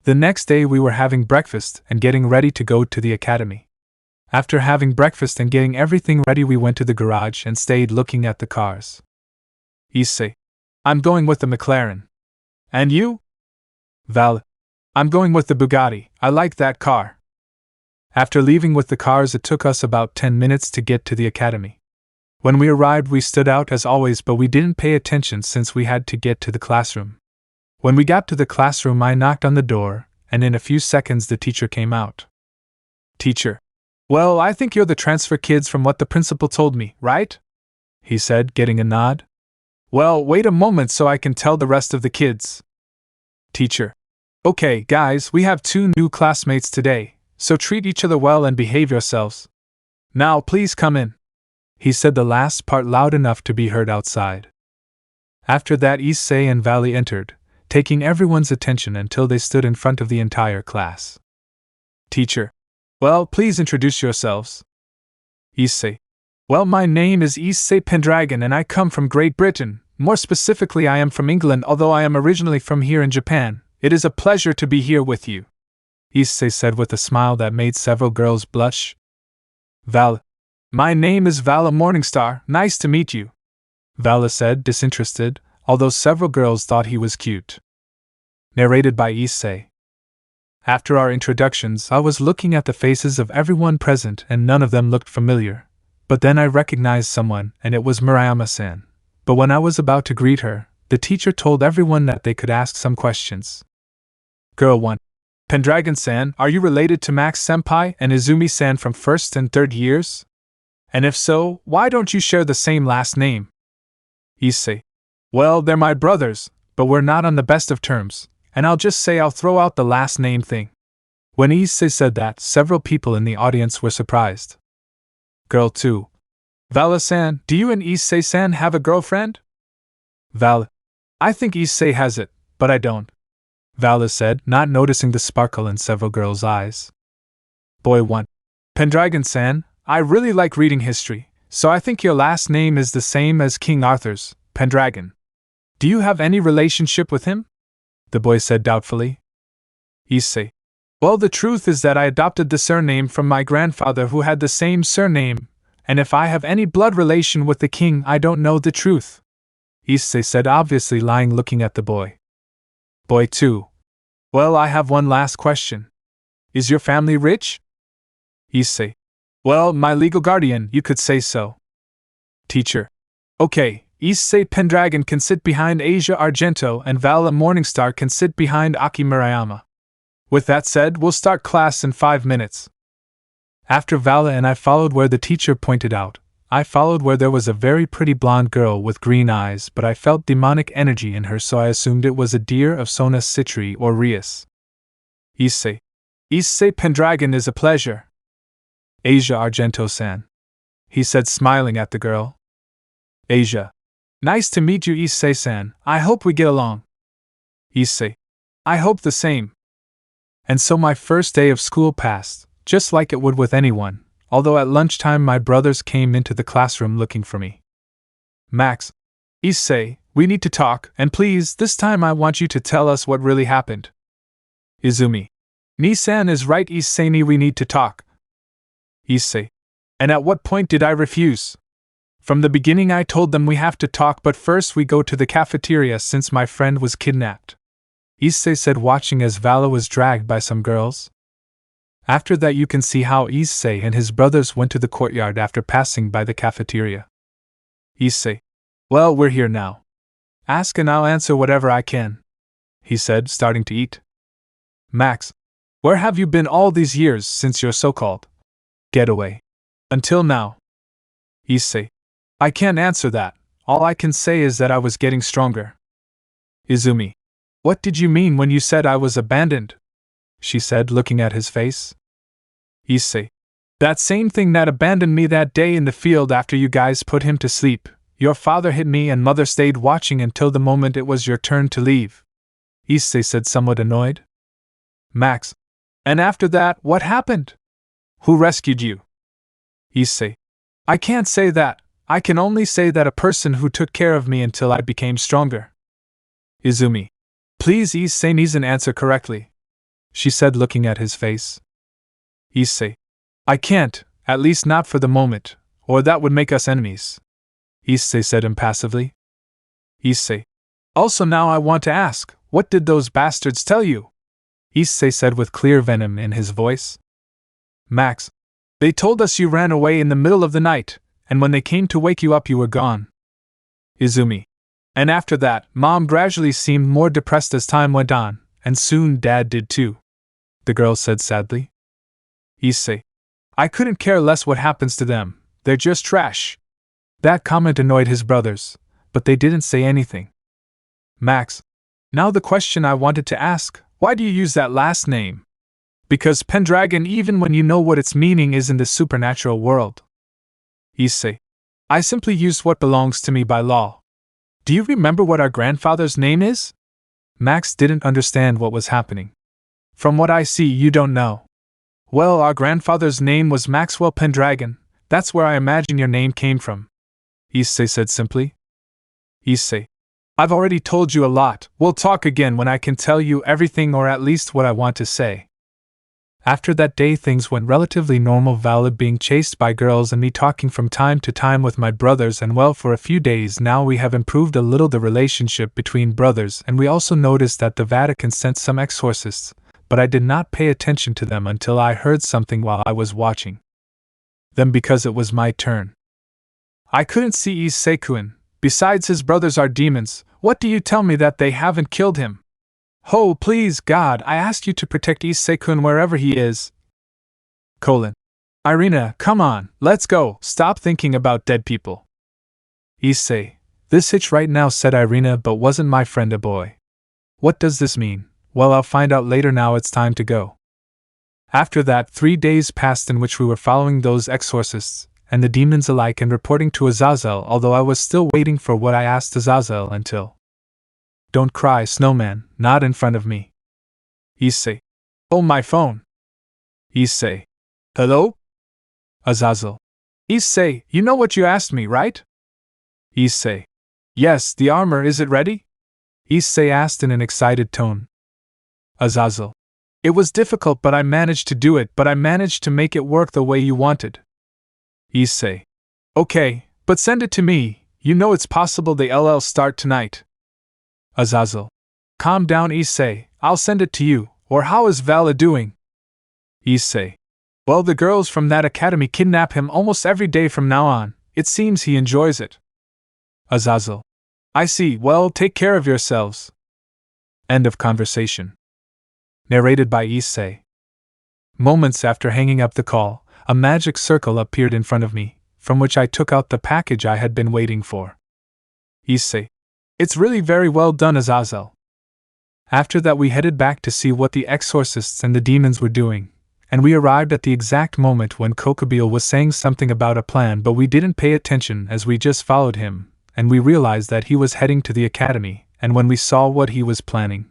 The next day we were having breakfast and getting ready to go to the academy. After having breakfast and getting everything ready, we went to the garage and stayed looking at the cars. Issei. I'm going with the McLaren. And you? Val. I'm going with the Bugatti, I like that car. After leaving with the cars, it took us about 10 minutes to get to the academy. When we arrived, we stood out as always, but we didn't pay attention since we had to get to the classroom. When we got to the classroom, I knocked on the door, and in a few seconds the teacher came out. Teacher. Well, I think you're the transfer kids from what the principal told me, right? He said, getting a nod. Well, wait a moment so I can tell the rest of the kids. Teacher. Okay, guys, we have 2 new classmates today, so treat each other well and behave yourselves. Now please come in. He said the last part loud enough to be heard outside. After that, Issei and Valley entered, taking everyone's attention until they stood in front of the entire class. Teacher. Well, please introduce yourselves. Issei. Well, my name is Issei Pendragon and I come from Great Britain. More specifically, I am from England, although I am originally from here in Japan. It is a pleasure to be here with you, Issei said with a smile that made several girls blush. Val. My name is Vala Morningstar, nice to meet you, Vala said, disinterested, although several girls thought he was cute. Narrated by Issei. After our introductions, I was looking at the faces of everyone present and none of them looked familiar. But then I recognized someone, and it was Murayama-san. But when I was about to greet her, the teacher told everyone that they could ask some questions. Girl 1. Pendragon-san, are you related to Max-senpai and Izumi-san from 1st and 3rd years? And if so, why don't you share the same last name? Issei. Well, they're my brothers, but we're not on the best of terms, and I'll just say I'll throw out the last name thing. When Issei said that, several people in the audience were surprised. Girl 2. Vala-san, do you and Issei-san have a girlfriend? Val. I think Issei has it, but I don't. Vala said, not noticing the sparkle in several girls' eyes. Boy 1. Pendragon-san, I really like reading history, so I think your last name is the same as King Arthur's, Pendragon. Do you have any relationship with him? The boy said doubtfully. Issei. Well, the truth is that I adopted the surname from my grandfather who had the same surname, and if I have any blood relation with the king, I don't know the truth. Issei said, obviously lying, looking at the boy. Boy 2. Well, I have one last question. Is your family rich? Issei. Well, my legal guardian, you could say so. Teacher. Okay, Issei Pendragon can sit behind Asia Argento and Vala Morningstar can sit behind Aki Murayama. With that said, we'll start class in 5 minutes. After Vala and I followed where the teacher pointed out, I followed where there was a very pretty blonde girl with green eyes, but I felt demonic energy in her, so I assumed it was a deer of Sona Citri or Rias. Issei. Issei Pendragon is a pleasure. Asia Argento-san. He said, smiling at the girl. Asia. Nice to meet you, Issei-san. I hope we get along. Issei. I hope the same. And so my first day of school passed, just like it would with anyone, although at lunchtime my brothers came into the classroom looking for me. Max. Issei, we need to talk, and please, this time I want you to tell us what really happened. Izumi. Ni-san is right, Issei, we need to talk. Issei. And at what point did I refuse? From the beginning I told them we have to talk, but first we go to the cafeteria since my friend was kidnapped. Issei said, watching as Vala was dragged by some girls. After that you can see how Issei and his brothers went to the courtyard after passing by the cafeteria. Issei. Well, we're here now. Ask and I'll answer whatever I can, he said, starting to eat. Max. Where have you been all these years since your so-called getaway? Until now. Issei. I can't answer that. All I can say is that I was getting stronger. Izumi. What did you mean when you said I was abandoned? She said, looking at his face. Issei. That same thing that abandoned me that day in the field after you guys put him to sleep. Your father hit me and mother stayed watching until the moment it was your turn to leave. Issei said, somewhat annoyed. Max. And after that, what happened? Who rescued you? Issei. I can't say that. I can only say that a person who took care of me until I became stronger. Izumi. Please, Issei needs an answer correctly, she said, looking at his face. Issei. I can't, at least not for the moment, or that would make us enemies, Issei said impassively. Issei. Also now I want to ask, what did those bastards tell you? Issei said with clear venom in his voice. Max. They told us you ran away in the middle of the night, and when they came to wake you up you were gone. Izumi. And after that, Mom gradually seemed more depressed as time went on, and soon Dad did too, the girl said sadly. Issei. I couldn't care less what happens to them, they're just trash. That comment annoyed his brothers, but they didn't say anything. Max. Now the question I wanted to ask, why do you use that last name? Because Pendragon, even when you know what its meaning is in the supernatural world. Issei. I simply used what belongs to me by law. Do you remember what our grandfather's name is? Max didn't understand what was happening. From what I see, you don't know. Well, our grandfather's name was Maxwell Pendragon. That's where I imagine your name came from, Issei said simply. Issei. I've already told you a lot. We'll talk again when I can tell you everything, or at least what I want to say. After that day things went relatively normal, Vala being chased by girls and me talking from time to time with my brothers, and well, for a few days now we have improved a little the relationship between brothers, and we also noticed that the Vatican sent some exorcists, but I did not pay attention to them until I heard something while I was watching them because it was my turn. I couldn't see Issei-kun. Besides, his brothers are demons. What do you tell me that they haven't killed him? Oh, please, God, I asked you to protect Issei-kun wherever he is. Irina, come on, let's go, stop thinking about dead people. Issei. This hitch right now, said Irina, but wasn't my friend a boy? What does this mean? Well, I'll find out later. Now it's time to go. After that, 3 days passed in which we were following those exorcists and the demons alike and reporting to Azazel, although I was still waiting for what I asked Azazel until. Don't cry, Snowman, not in front of me. Issei. Oh, my phone. Issei. Hello? Azazel. Issei, you know what you asked me, right? Issei. Yes, the armor, is it ready? Issei asked in an excited tone. Azazel. It was difficult, but I managed to do it, but I managed to make it work the way you wanted. Issei. Okay, but send it to me, you know it's possible the LL start tonight. Azazel. Calm down, Issei, I'll send it to you, or how is Vala doing? Issei. Well, the girls from that academy kidnap him almost every day from now on, it seems he enjoys it. Azazel. I see, well, take care of yourselves. End of conversation. Narrated by Issei. Moments after hanging up the call, a magic circle appeared in front of me, from which I took out the package I had been waiting for. Issei. It's really very well done, Azazel. After that, we headed back to see what the exorcists and the demons were doing, and we arrived at the exact moment when Kokobile was saying something about a plan, but we didn't pay attention as we just followed him, and we realized that he was heading to the academy, and when we saw what he was planning,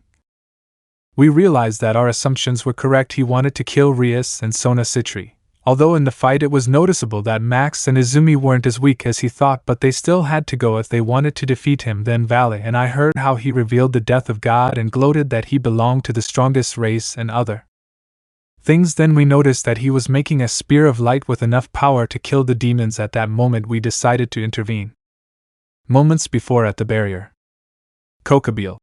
we realized that our assumptions were correct. He wanted to kill Rias and Sona Citri. Although in the fight it was noticeable that Max and Izumi weren't as weak as he thought, but they still had to go if they wanted to defeat him. Then Vale and I heard how he revealed the death of God and gloated that he belonged to the strongest race and other things. Then we noticed that he was making a spear of light with enough power to kill the demons. At that moment we decided to intervene. Moments before at the barrier. Kokobile.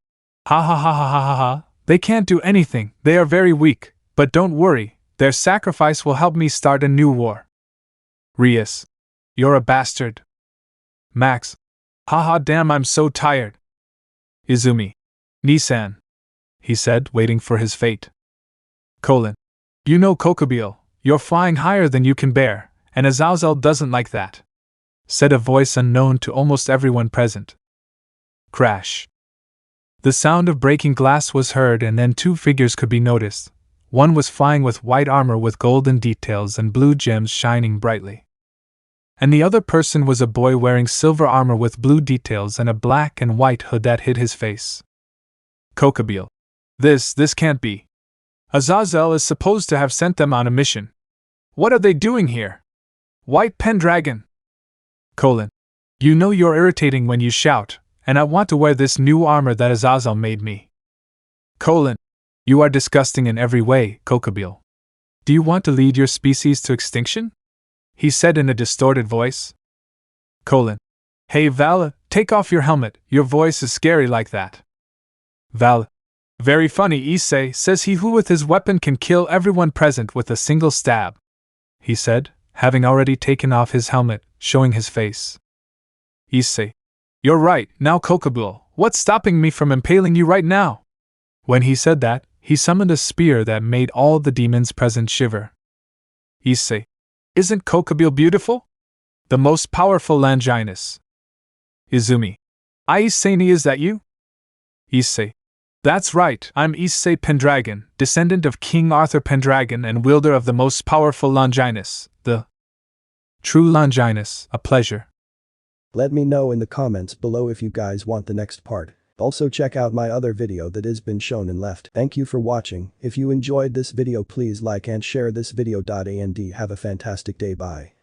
Ha ha ha ha ha ha ha. They can't do anything, they are very weak, but don't worry, their sacrifice will help me start a new war. Rias. You're a bastard. Max. Haha, damn, I'm so tired. Izumi. Nissan. He said, waiting for his fate. You know, Kokobile, you're flying higher than you can bear, and Azazel doesn't like that, said a voice unknown to almost everyone present. Crash. The sound of breaking glass was heard, and then 2 figures could be noticed. One was flying with white armor with golden details and blue gems shining brightly. And the other person was a boy wearing silver armor with blue details and a black and white hood that hid his face. Kokobile. This can't be. Azazel is supposed to have sent them on a mission. What are they doing here? White Pendragon. You know you're irritating when you shout, and I want to wear this new armor that Azazel made me. You are disgusting in every way, Kokobile. Do you want to lead your species to extinction? He said in a distorted voice. Hey Val, take off your helmet, your voice is scary like that. Val. Very funny, Issei says he who with his weapon can kill everyone present with a single stab, he said, having already taken off his helmet, showing his face. Issei. You're right, now Kokobile, what's stopping me from impaling you right now? When he said that, he summoned a spear that made all the demons present shiver. Issei. Isn't Kokobile beautiful? The most powerful Longinus. Izumi. Issei, is that you? Issei. That's right, I'm Issei Pendragon, descendant of King Arthur Pendragon and wielder of the most powerful Longinus, the true Longinus. A pleasure. Let me know in the comments below if you guys want the next part. Also check out my other video that has been shown and left. Thank you for watching. If you enjoyed this video, please like and share this video. And have a fantastic day. Bye.